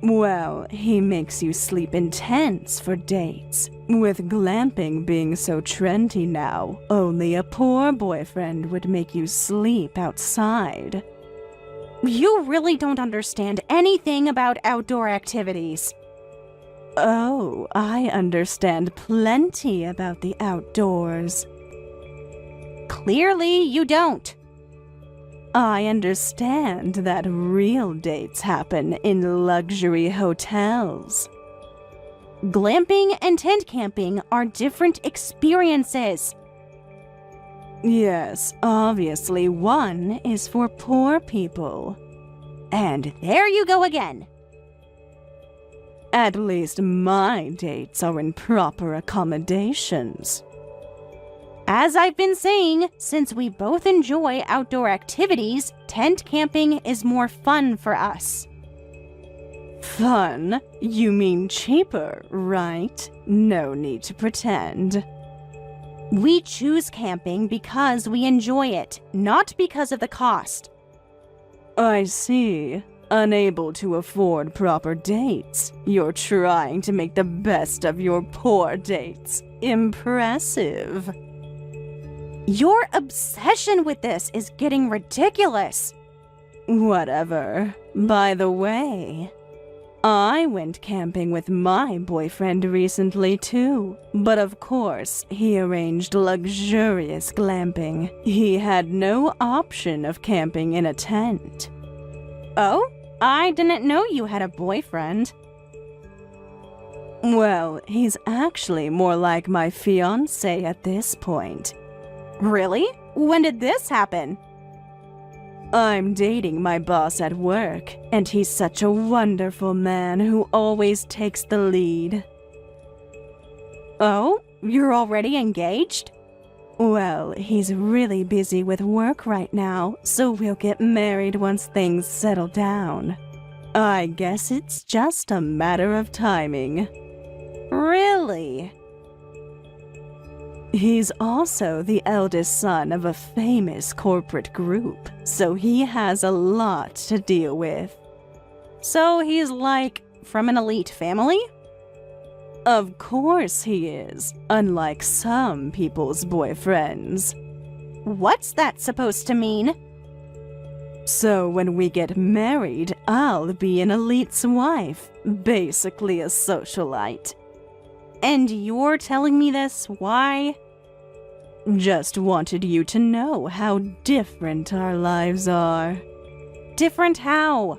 Well, he makes you sleep in tents for dates. With glamping being so trendy now, only a poor boyfriend would make you sleep outside. You really don't understand anything about outdoor activities. Oh, I understand plenty about the outdoors. Clearly, you don't. I understand that real dates happen in luxury hotels. Glamping and tent camping are different experiences. Yes, obviously one is for poor people. And there you go again. At least my dates are in proper accommodations. As I've been saying, since we both enjoy outdoor activities, tent camping is more fun for us. Fun? You mean cheaper, right? No need to pretend. We choose camping because we enjoy it, not because of the cost. I see. Unable to afford proper dates, you're trying to make the best of your poor dates. Impressive. Your obsession with this is getting ridiculous. Whatever. By the way, I went camping with my boyfriend recently too, but of course, he arranged luxurious glamping. He had no option of camping in a tent. Oh? I didn't know you had a boyfriend. Well, he's actually more like my fiancé at this point. Really? When did this happen? I'm dating my boss at work, and he's such a wonderful man who always takes the lead. Oh? You're already engaged? Well, he's really busy with work right now, so we'll get married once things settle down. I guess it's just a matter of timing. Really? He's also the eldest son of a famous corporate group, so he has a lot to deal with. So he's like from an elite family? Of course he is, unlike some people's boyfriends. What's that supposed to mean? So when we get married, I'll be an elite's wife, basically a socialite. And you're telling me this? Why? Just wanted you to know how different our lives are. Different how?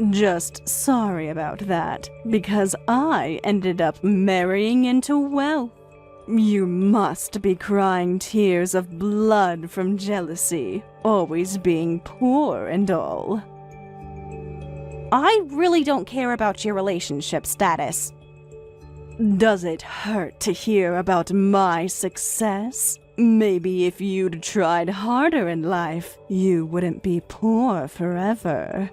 Just sorry about that, because I ended up marrying into wealth. You must be crying tears of blood from jealousy, always being poor and all. I really don't care about your relationship status. Does it hurt to hear about my success? Maybe if you'd tried harder in life, you wouldn't be poor forever.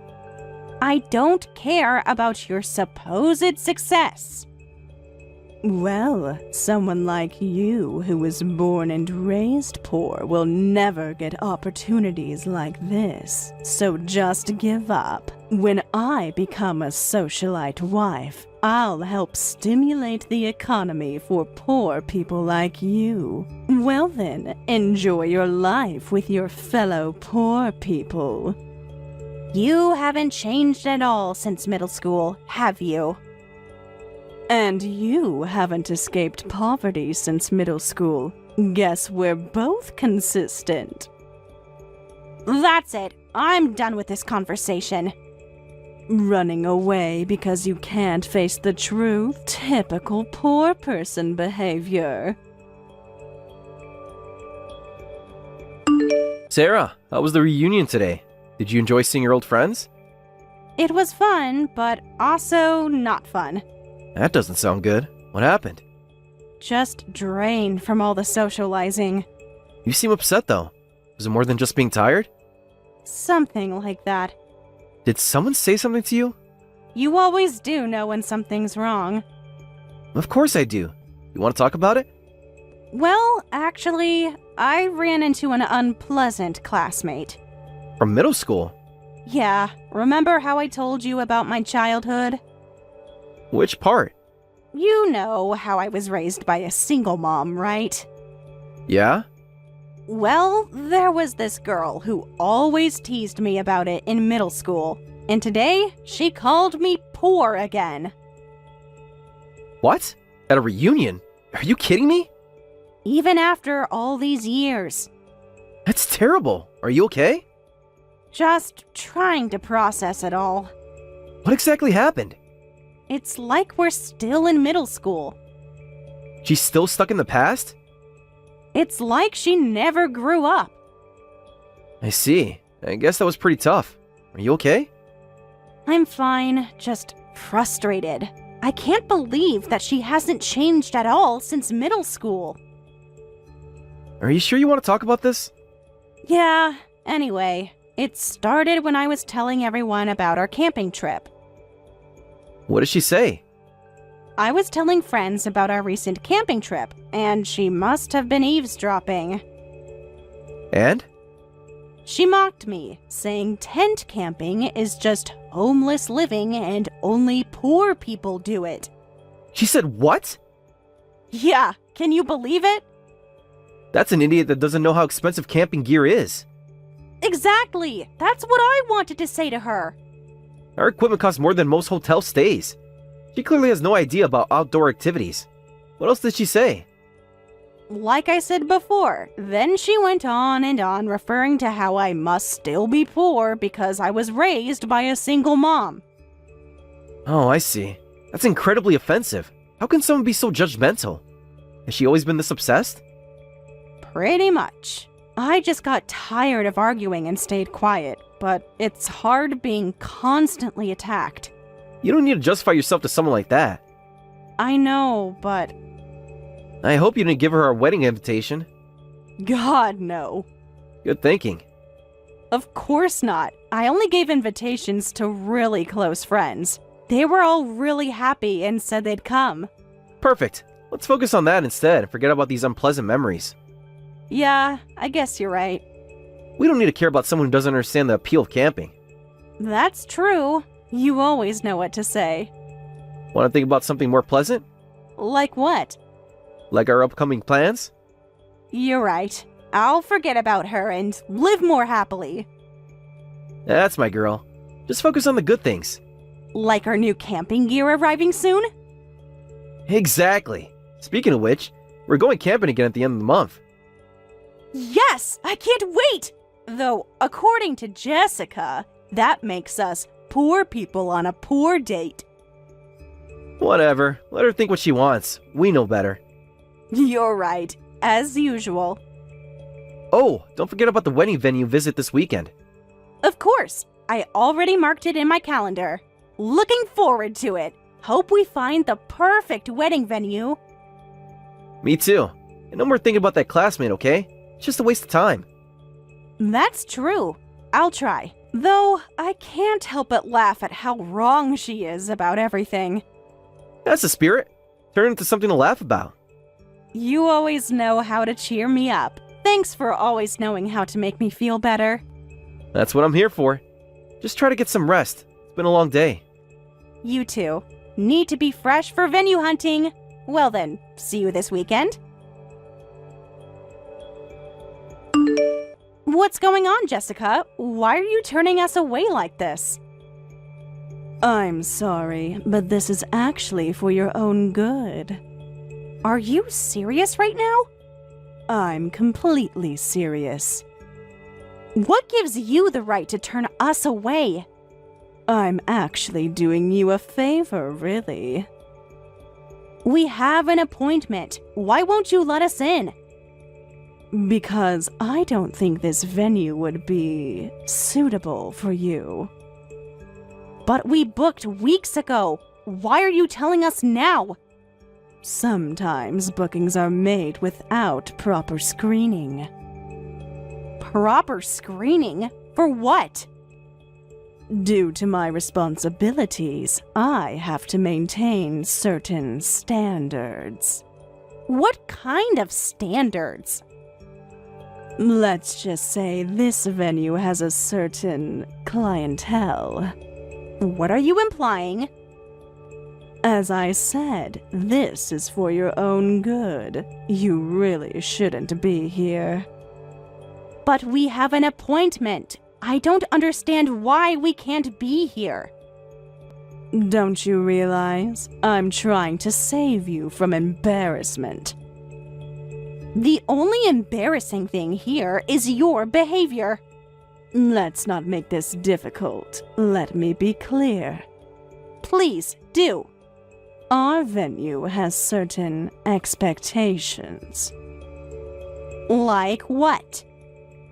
I don't care about your supposed success. Well, someone like you who was born and raised poor will never get opportunities like this, so just give up. When I become a socialite wife, I'll help stimulate the economy for poor people like you. Well then, enjoy your life with your fellow poor people. You haven't changed at all since middle school, have you? And you haven't escaped poverty since middle school. Guess we're both consistent. That's it. I'm done with this conversation. Running away because you can't face the truth? Typical poor person behavior. Sarah, how was the reunion today? Did you enjoy seeing your old friends? It was fun, but also not fun. That doesn't sound good. What happened? Just drained from all the socializing. You seem upset though. Was it more than just being tired? Something like that. Did someone say something to you? You always do know when something's wrong. Of course I do. You want to talk about it? Well, actually, I ran into an unpleasant classmate. From middle school? Yeah, remember how I told you about my childhood? Which part? You know how I was raised by a single mom, right? Yeah? Well, there was this girl who always teased me about it in middle school, and today she called me poor again. What? At a reunion? Are you kidding me? Even after all these years. That's terrible. Are you okay? Just trying to process it all. What exactly happened? It's like we're still in middle school. She's still stuck in the past? It's like she never grew up. I see. I guess that was pretty tough. Are you okay? I'm fine, just frustrated. I can't believe that she hasn't changed at all since middle school. Are you sure you want to talk about this? Yeah, anyway, it started when I was telling everyone about our camping trip. What did she say? I was telling friends about our recent camping trip, and she must have been eavesdropping. And? She mocked me, saying tent camping is just homeless living and only poor people do it. She said what? Yeah, can you believe it? That's an idiot that doesn't know how expensive camping gear is. Exactly! That's what I wanted to say to her. Our equipment costs more than most hotel stays. She clearly has no idea about outdoor activities. What else did she say? Like I said before, then she went on and on referring to how I must still be poor because I was raised by a single mom. Oh, I see. That's incredibly offensive. How can someone be so judgmental? Has she always been this obsessed? Pretty much. I just got tired of arguing and stayed quiet, but it's hard being constantly attacked. You don't need to justify yourself to someone like that. I know, but... I hope you didn't give her a wedding invitation. God, no. Good thinking. Of course not. I only gave invitations to really close friends. They were all really happy and said they'd come. Perfect. Let's focus on that instead and forget about these unpleasant memories. Yeah, I guess you're right. We don't need to care about someone who doesn't understand the appeal of camping. That's true. You always know what to say. Want to think about something more pleasant? Like what? Like our upcoming plans? You're right. I'll forget about her and live more happily. That's my girl. Just focus on the good things. Like our new camping gear arriving soon? Exactly. Speaking of which, we're going camping again at the end of the month. Yes, I can't wait! Though, according to Jessica, that makes us poor people on a poor date. Whatever. Let her think what she wants. We know better. You're right, as usual. Oh, don't forget about the wedding venue visit this weekend. Of course, I already marked it in my calendar. Looking forward to it. Hope we find the perfect wedding venue. Me too. And no more thinking about that classmate, okay? It's just a waste of time. That's true. I'll try. Though, I can't help but laugh at how wrong she is about everything. That's the spirit. Turn it into something to laugh about. You always know how to cheer me up. Thanks for always knowing how to make me feel better. That's what I'm here for. Just try to get some rest. It's been a long day. You too. Need to be fresh for venue hunting. Well then, see you this weekend. What's going on, Jessica? Why are you turning us away like this? I'm sorry, but this is actually for your own good. Are you serious right now? I'm completely serious. What gives you the right to turn us away? I'm actually doing you a favor, really. We have an appointment. Why won't you let us in? Because I don't think this venue would be suitable for you. But we booked weeks ago. Why are you telling us now? Sometimes bookings are made without proper screening. Proper screening? For what? Due to my responsibilities, I have to maintain certain standards. What kind of standards? Let's just say this venue has a certain clientele. What are you implying? As I said, this is for your own good. You really shouldn't be here. But we have an appointment. I don't understand why we can't be here. Don't you realize? I'm trying to save you from embarrassment. The only embarrassing thing here is your behavior. Let's not make this difficult. Let me be clear. Please, do. Our venue has certain expectations. Like what?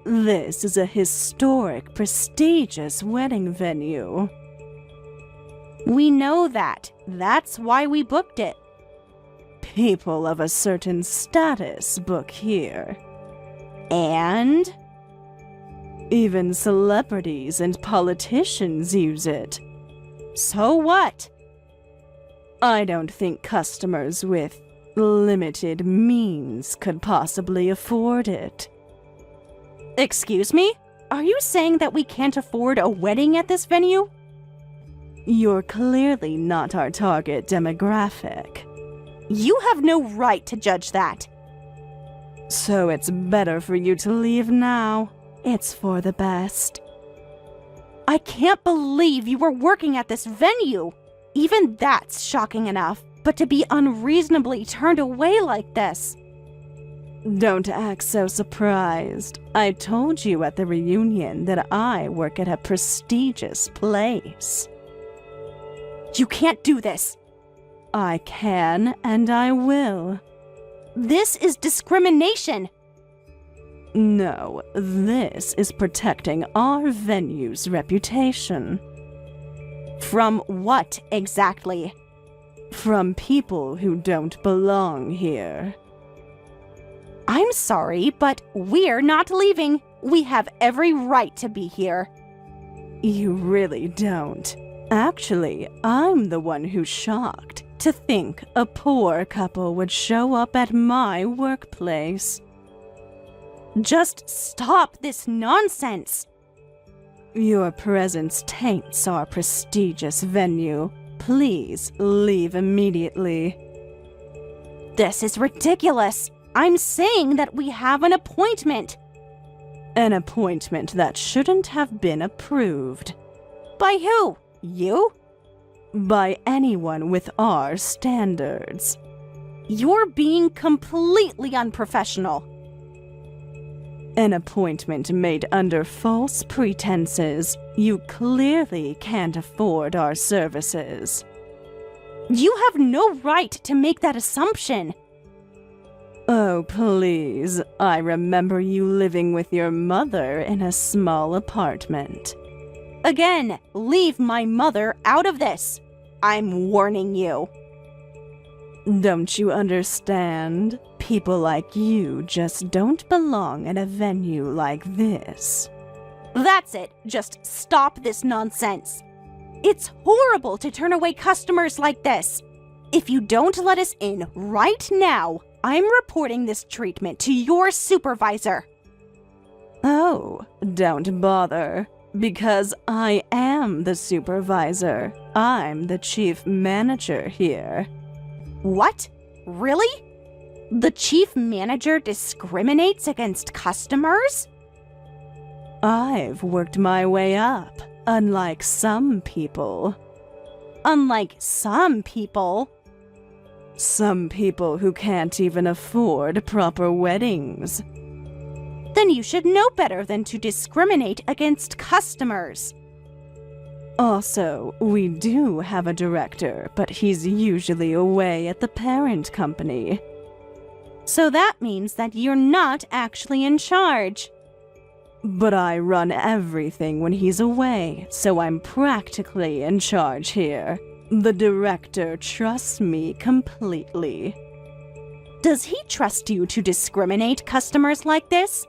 This is a historic, prestigious wedding venue. We know that. That's why we booked it. People of a certain status book here. And? Even celebrities and politicians use it. So what? I don't think customers with limited means could possibly afford it. Excuse me? Are you saying that we can't afford a wedding at this venue? You're clearly not our target demographic. You have no right to judge that. So it's better for you to leave now. It's for the best. I can't believe you were working at this venue. Even that's shocking enough, but to be unreasonably turned away like this. Don't act so surprised. I told you at the reunion that I work at a prestigious place. You can't do this. I can and I will. This is discrimination. No, this is protecting our venue's reputation. From what exactly? From people who don't belong here. I'm sorry, but we're not leaving. We have every right to be here. You really don't. Actually, I'm the one who's shocked to think a poor couple would show up at my workplace. Just stop this nonsense. Your presence taints our prestigious venue. Please leave immediately. This is ridiculous. I'm saying that we have an appointment. An appointment that shouldn't have been approved. By who? You? By anyone with our standards. You're being completely unprofessional. An appointment made under false pretenses. You clearly can't afford our services. You have no right to make that assumption. Oh, please. I remember you living with your mother in a small apartment. Again, leave my mother out of this. I'm warning you. Don't you understand? People like you just don't belong in a venue like this. That's it. Just stop this nonsense. It's horrible to turn away customers like this. If you don't let us in right now, I'm reporting this treatment to your supervisor. Oh, don't bother. Because I am the supervisor. I'm the chief manager here. What? Really? The chief manager discriminates against customers? I've worked my way up, unlike some people. Unlike some people? Some people who can't even afford proper weddings. Then you should know better than to discriminate against customers. Also, we do have a director, but he's usually away at the parent company. So that means that you're not actually in charge. But I run everything when he's away, so I'm practically in charge here. The director trusts me completely. Does he trust you to discriminate customers like this?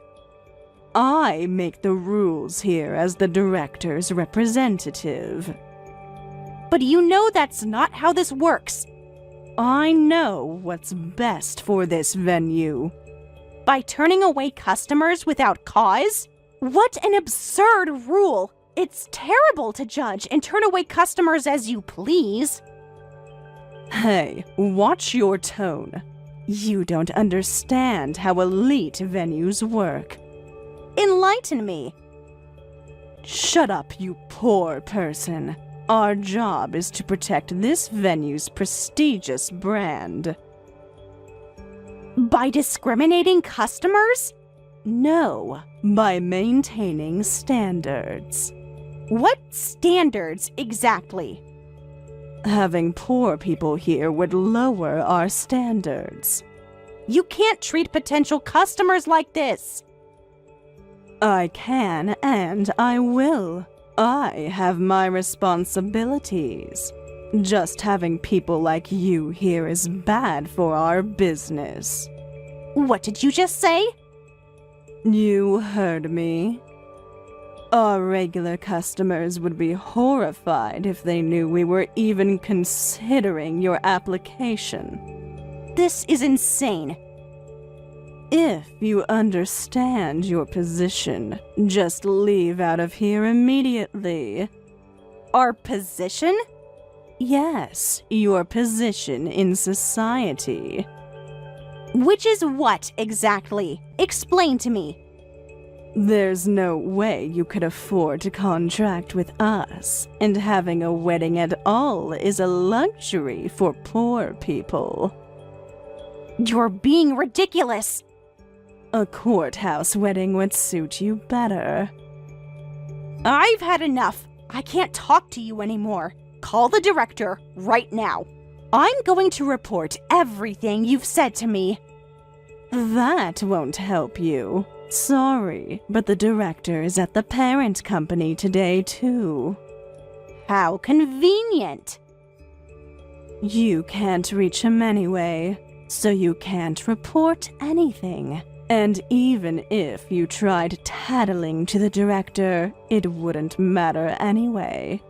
I make the rules here as the director's representative. But you know that's not how this works. I know what's best for this venue. By turning away customers without cause? What an absurd rule! It's terrible to judge and turn away customers as you please. Hey, watch your tone. You don't understand how elite venues work. Enlighten me. Shut up, you poor person. Our job is to protect this venue's prestigious brand. By discriminating customers? No, by maintaining standards. What standards exactly? Having poor people here would lower our standards. You can't treat potential customers like this. I can and I will. I have my responsibilities. Just having people like you here is bad for our business. What did you just say? You heard me. Our regular customers would be horrified if they knew we were even considering your application. This is insane. If you understand your position, just leave out of here immediately. Our position? Yes, your position in society. Which is what exactly? Explain to me. There's no way you could afford to contract with us, and having a wedding at all is a luxury for poor people. You're being ridiculous. A courthouse wedding would suit you better. I've had enough. I can't talk to you anymore. Call the director right now. I'm going to report everything you've said to me. That won't help you. Sorry, but the director is at the parent company today, too. How convenient. You can't reach him anyway, so you can't report anything. And even if you tried tattling to the director, it wouldn't matter anyway.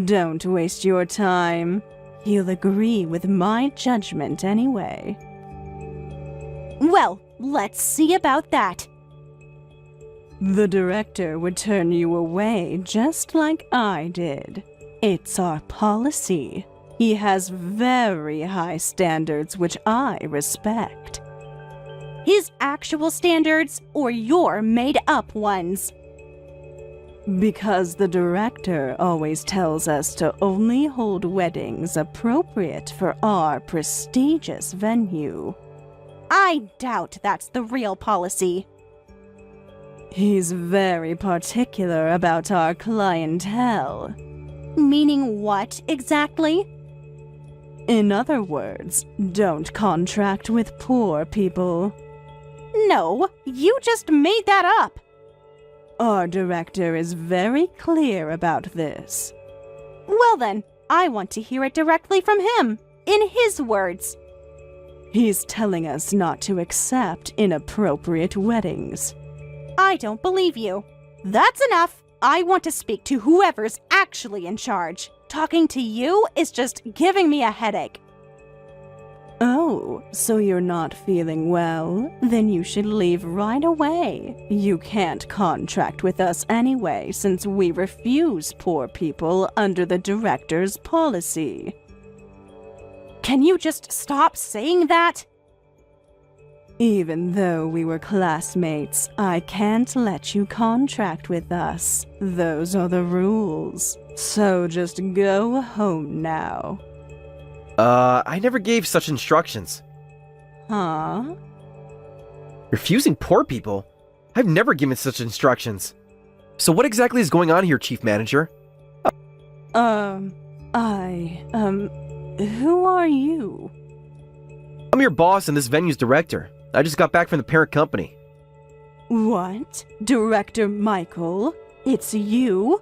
Don't waste your time. He'll agree with my judgment anyway. Well, let's see about that. The director would turn you away just like I did. It's our policy. He has very high standards which I respect. His actual standards or your made-up ones? Because the director always tells us to only hold weddings appropriate for our prestigious venue. I doubt that's the real policy. He's very particular about our clientele. Meaning what, exactly? In other words, don't contract with poor people. No, you just made that up. Our director is very clear about this. Well then, I want to hear it directly from him, in his words. He's telling us not to accept inappropriate weddings. I don't believe you. That's enough. I want to speak to whoever's actually in charge. Talking to you is just giving me a headache. Oh, so you're not feeling well? Then you should leave right away. You can't contract with us anyway, since we refuse poor people under the director's policy. Can you just stop saying that? Even though we were classmates, I can't let you contract with us. Those are the rules. So just go home now. I never gave such instructions. Huh? Refusing poor people? I've never given such instructions. So what exactly is going on here, Chief Manager? Who are you? I'm your boss and this venue's director. I just got back from the parent company. What? Director Michael? It's you?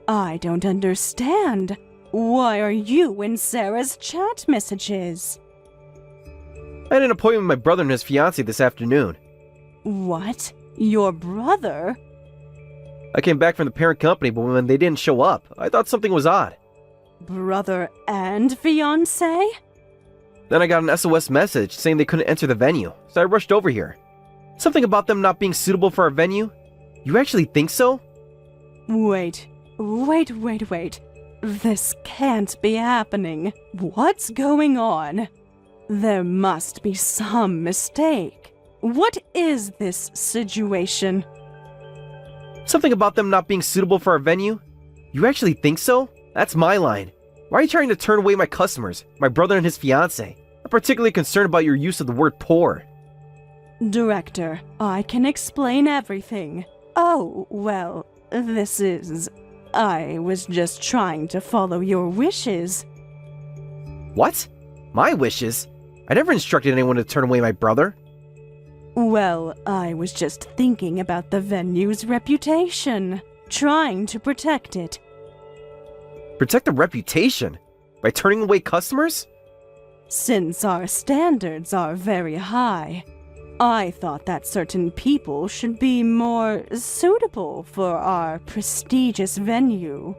I don't understand. Why are you in Sarah's chat messages? I had an appointment with my brother and his fiancée this afternoon. What? Your brother? I came back from the parent company, but when they didn't show up, I thought something was odd. Brother and fiancé? Then I got an SOS message saying they couldn't enter the venue, so I rushed over here. Something about them not being suitable for our venue? You actually think so? Wait. This can't be happening. What's going on? There must be some mistake. What is this situation? Something about them not being suitable for our venue? You actually think so? That's my line. Why are you trying to turn away my customers, my brother and his fiancé? I'm particularly concerned about your use of the word poor. Director, I can explain everything. Oh, well, I was just trying to follow your wishes. What? My wishes? I never instructed anyone to turn away my brother. Well, I was just thinking about the venue's reputation, trying to protect it. Protect the reputation? By turning away customers? Since our standards are very high, I thought that certain people should be more suitable for our prestigious venue.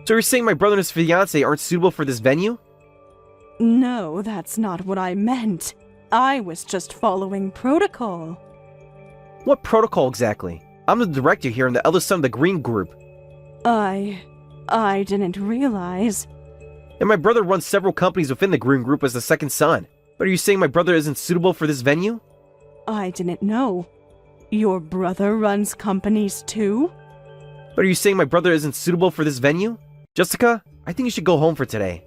So you're saying my brother and his fiancé aren't suitable for this venue? No, that's not what I meant. I was just following protocol. What protocol exactly? I'm the director here and the eldest son of the Green Group. I didn't realize. And my brother runs several companies within the Green Group as the second son. But are you saying my brother isn't suitable for this venue? I didn't know. Your brother runs companies too? But are you saying my brother isn't suitable for this venue? Jessica, I think you should go home for today.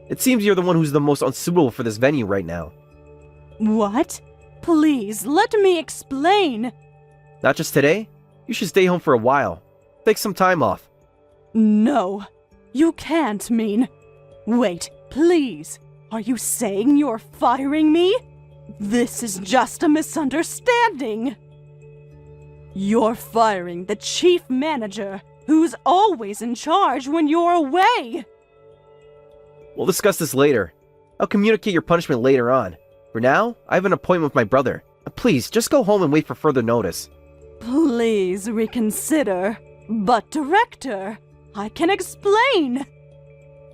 It seems you're the one who's the most unsuitable for this venue right now. What? Please, let me explain. Not just today? You should stay home for a while. Take some time off. No, you can't mean... Wait, please. Are you saying you're firing me? This is just a misunderstanding. You're firing the chief manager, who's always in charge when you're away. We'll discuss this later. I'll communicate your punishment later on. For now, I have an appointment with my brother. Please, just go home and wait for further notice. Please reconsider. But, Director, I can explain.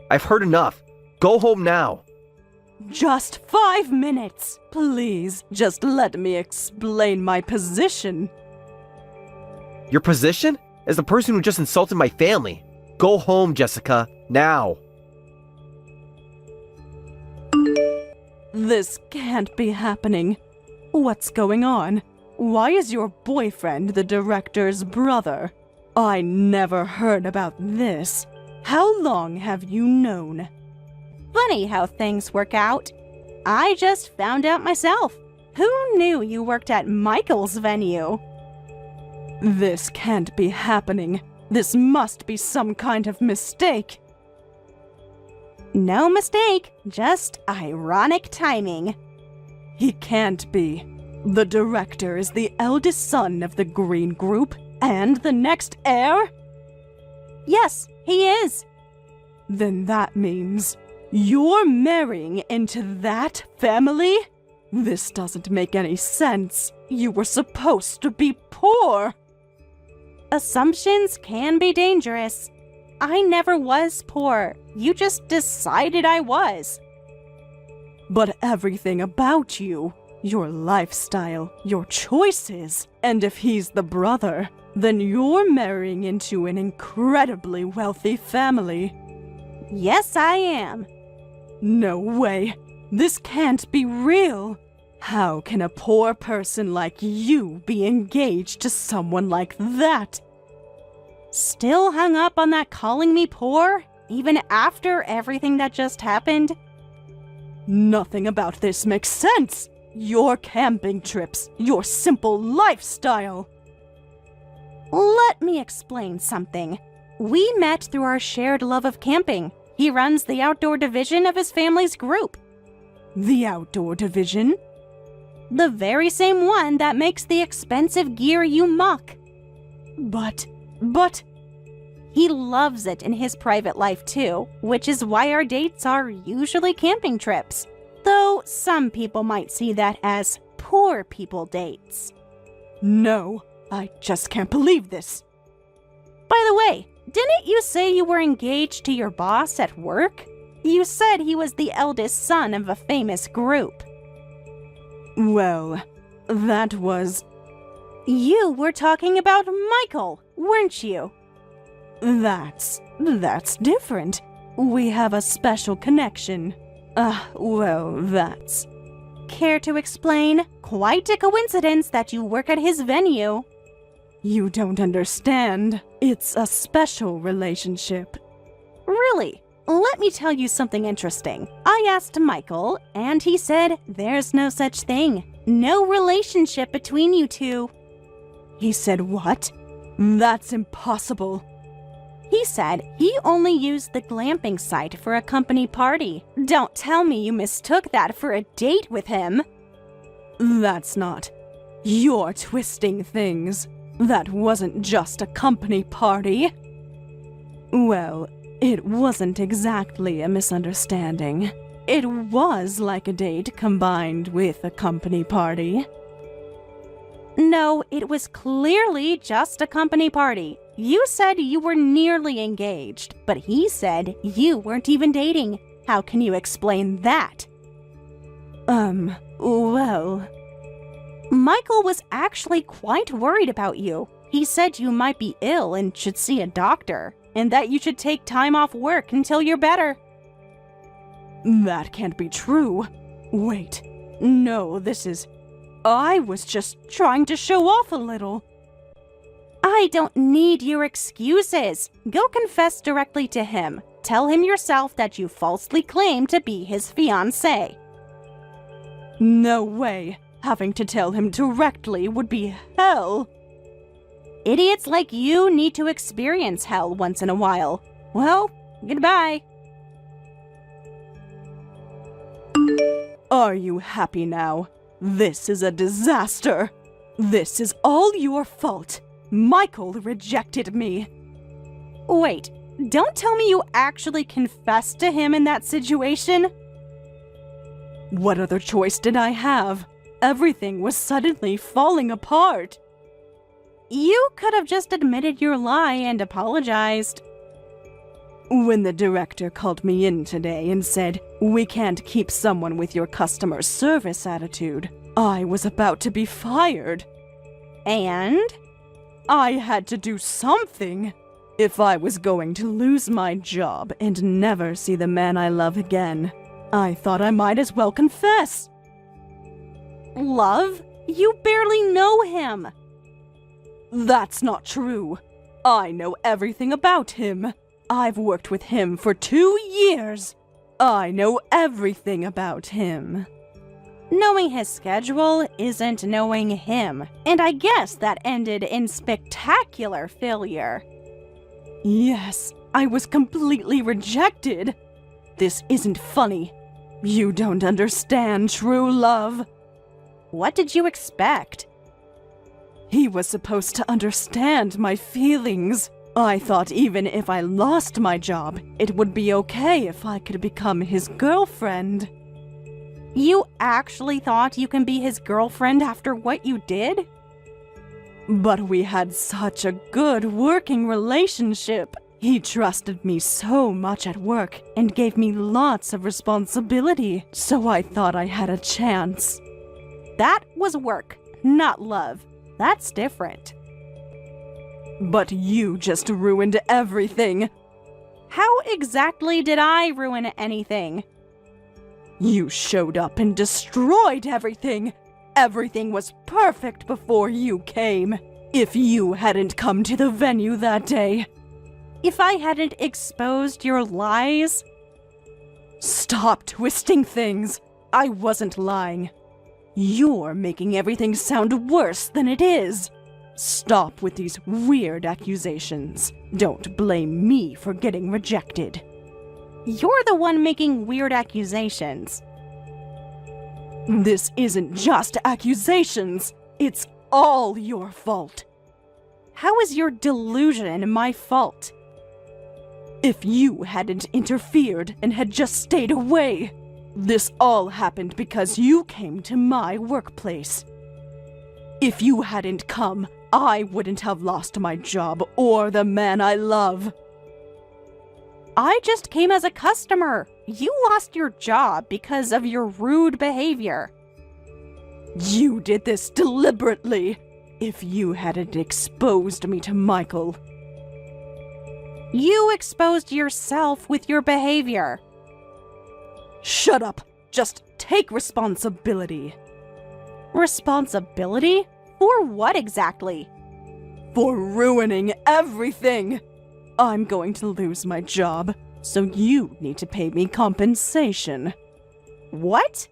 I've heard enough. Go home now. Just 5 minutes. Please, just let me explain my position. Your position? As the person who just insulted my family. Go home, Jessica. Now. This can't be happening. What's going on? Why is your boyfriend the director's brother? I never heard about this. How long have you known? Funny how things work out. I just found out myself. Who knew you worked at Michael's venue? This can't be happening. This must be some kind of mistake. No mistake, just ironic timing. He can't be. The director is the eldest son of the Green Group and the next heir? Yes, he is. Then that means you're marrying into that family? This doesn't make any sense. You were supposed to be poor. Assumptions can be dangerous. I never was poor. You just decided I was. But everything about you, your lifestyle, your choices, and if he's the brother, then you're marrying into an incredibly wealthy family. Yes, I am. No way. This can't be real. How can a poor person like you be engaged to someone like that? Still hung up on that calling me poor, even after everything that just happened? Nothing about this makes sense. Your camping trips, your simple lifestyle. Let me explain something. We met through our shared love of camping. He runs the outdoor division of his family's group. The outdoor division? The very same one that makes the expensive gear you mock. But... He loves it in his private life too, which is why our dates are usually camping trips. Though some people might see that as poor people dates. No, I just can't believe this. By the way, didn't you say you were engaged to your boss at work? You said he was the eldest son of a famous group. Well, that was... You were talking about Michael, weren't you? That's different. We have a special connection. That's... Care to explain? Quite a coincidence that you work at his venue. You don't understand. It's a special relationship. Really? Let me tell you something interesting. I asked Michael, and he said there's no such thing. No relationship between you two. He said what? That's impossible. He said he only used the glamping site for a company party. Don't tell me you mistook that for a date with him. That's not. You're twisting things. That wasn't just a company party. Well, it wasn't exactly a misunderstanding. It was like a date combined with a company party. No, it was clearly just a company party. You said you were nearly engaged, but he said you weren't even dating. How can you explain that? Well... Michael was actually quite worried about you. He said you might be ill and should see a doctor, and that you should take time off work until you're better. That can't be true. Wait, no, this is... I was just trying to show off a little. I don't need your excuses. Go confess directly to him. Tell him yourself that you falsely claimed to be his fiancé. No way. Having to tell him directly would be hell. Idiots like you need to experience hell once in a while. Well, goodbye. Are you happy now? This is a disaster. This is all your fault. Michael rejected me. Wait, don't tell me you actually confessed to him in that situation? What other choice did I have? Everything was suddenly falling apart. You could have just admitted your lie and apologized. When the director called me in today and said, "We can't keep someone with your customer service attitude," I was about to be fired. And? I had to do something. If I was going to lose my job and never see the man I love again, I thought I might as well confess. Love? You barely know him. That's not true. I know everything about him. I've worked with him for 2 years. I know everything about him. Knowing his schedule isn't knowing him, and I guess that ended in spectacular failure. Yes, I was completely rejected. This isn't funny. You don't understand true love. What did you expect? He was supposed to understand my feelings. I thought even if I lost my job, it would be okay if I could become his girlfriend. You actually thought you can be his girlfriend after what you did? But we had such a good working relationship. He trusted me so much at work and gave me lots of responsibility, so I thought I had a chance. That was work, not love. That's different. But you just ruined everything. How exactly did I ruin anything? You showed up and destroyed everything. Everything was perfect before you came. If you hadn't come to the venue that day. If I hadn't exposed your lies? Stop twisting things. I wasn't lying. You're making everything sound worse than it is. Stop with these weird accusations. Don't blame me for getting rejected. You're the one making weird accusations. This isn't just accusations. It's all your fault. How is your delusion my fault? If you hadn't interfered and had just stayed away, this all happened because you came to my workplace. If you hadn't come, I wouldn't have lost my job or the man I love. I just came as a customer. You lost your job because of your rude behavior. You did this deliberately. If you hadn't exposed me to Michael. You exposed yourself with your behavior. Shut up. Just take responsibility. Responsibility? For what exactly? For ruining everything. I'm going to lose my job, so you need to pay me compensation. What?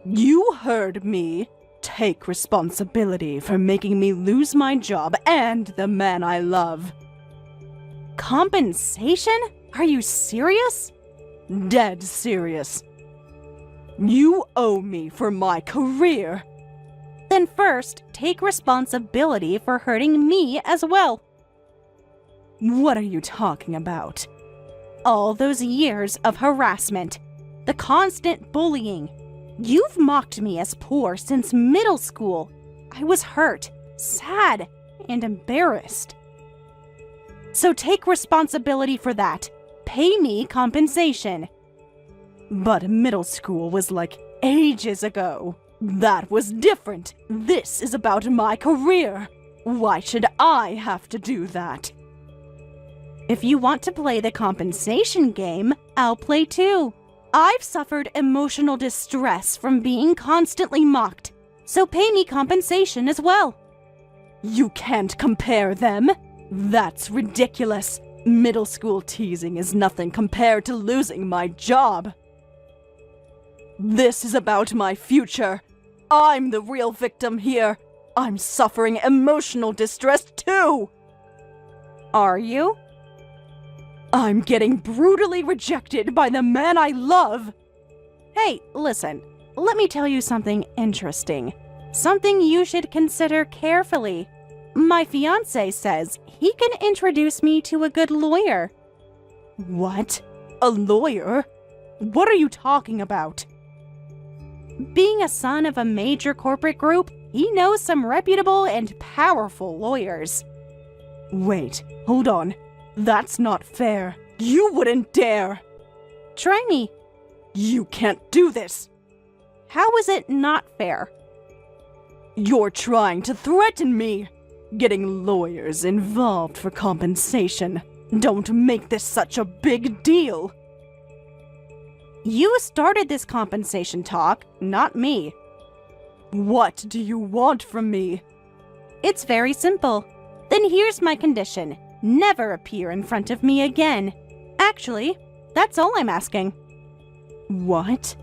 You heard me. Take responsibility for making me lose my job and the man I love. Compensation? Are you serious? Dead serious. You owe me for my career. Then first, take responsibility for hurting me as well. What are you talking about? All those years of harassment, the constant bullying. You've mocked me as poor since middle school. I was hurt, sad, and embarrassed. So take responsibility for that. Pay me compensation. But middle school was like ages ago. That was different. This is about my career. Why should I have to do that? If you want to play the compensation game, I'll play too. I've suffered emotional distress from being constantly mocked, so pay me compensation as well. You can't compare them. That's ridiculous. Middle school teasing is nothing compared to losing my job. This is about my future. I'm the real victim here. I'm suffering emotional distress too. Are you? I'm getting brutally rejected by the man I love. Hey, listen. Let me tell you something interesting. Something you should consider carefully. My fiancé says he can introduce me to a good lawyer. What? A lawyer? What are you talking about? Being a son of a major corporate group, he knows some reputable and powerful lawyers. Wait, hold on. That's not fair. You wouldn't dare. Try me. You can't do this. How is it not fair? You're trying to threaten me. Getting lawyers involved for compensation. Don't make this such a big deal. You started this compensation talk, not me. What do you want from me? It's very simple. Then here's my condition. Never appear in front of me again. Actually, that's all I'm asking. What?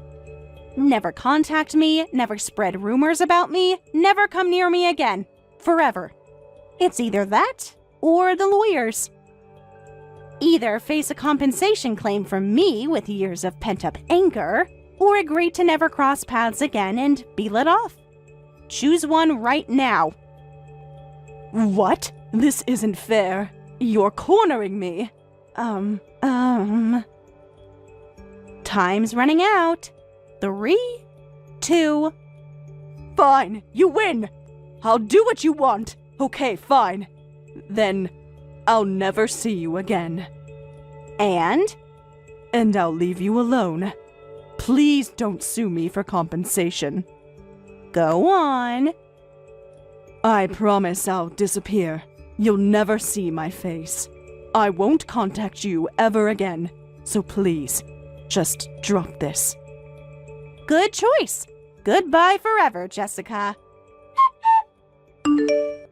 Never contact me, never spread rumors about me, never come near me again. Forever. It's either that or the lawyers. Either face a compensation claim from me with years of pent-up anger, or agree to never cross paths again and be let off. Choose one right now. What? This isn't fair. You're cornering me. Time's running out. 3, 2... Fine, you win. I'll do what you want. Okay, fine. Then I'll never see you again. And I'll leave you alone. Please don't sue me for compensation. go on. I promise I'll disappear. You'll never see my face. I won't contact you ever again. So please, just drop this. Good choice. Goodbye forever, Jessica.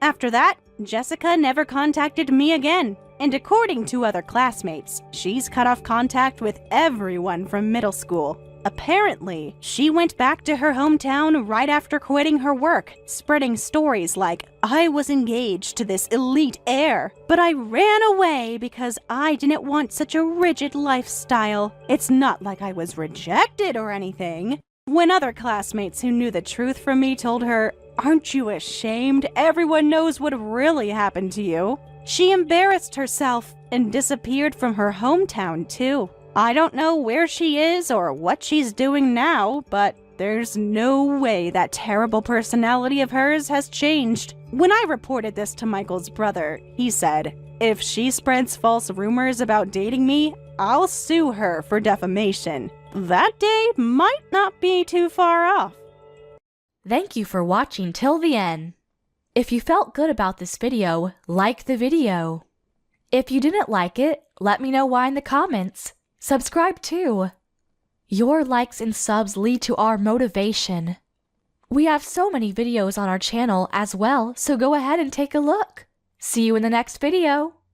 After that, Jessica never contacted me again. And according to other classmates, she's cut off contact with everyone from middle school. Apparently, she went back to her hometown right after quitting her work, spreading stories like, I was engaged to this elite heir, but I ran away because I didn't want such a rigid lifestyle. It's not like I was rejected or anything. When other classmates who knew the truth from me told her, aren't you ashamed? Everyone knows what really happened to you. She embarrassed herself and disappeared from her hometown too. I don't know where she is or what she's doing now, but there's no way that terrible personality of hers has changed. When I reported this to Michael's brother, he said, if she spreads false rumors about dating me, I'll sue her for defamation. That day might not be too far off. Thank you for watching till the end. If you felt good about this video, like the video. If you didn't like it, let me know why in the comments. Subscribe too. Your likes and subs lead to our motivation. We have so many videos on our channel as well, so go ahead and take a look. See you in the next video.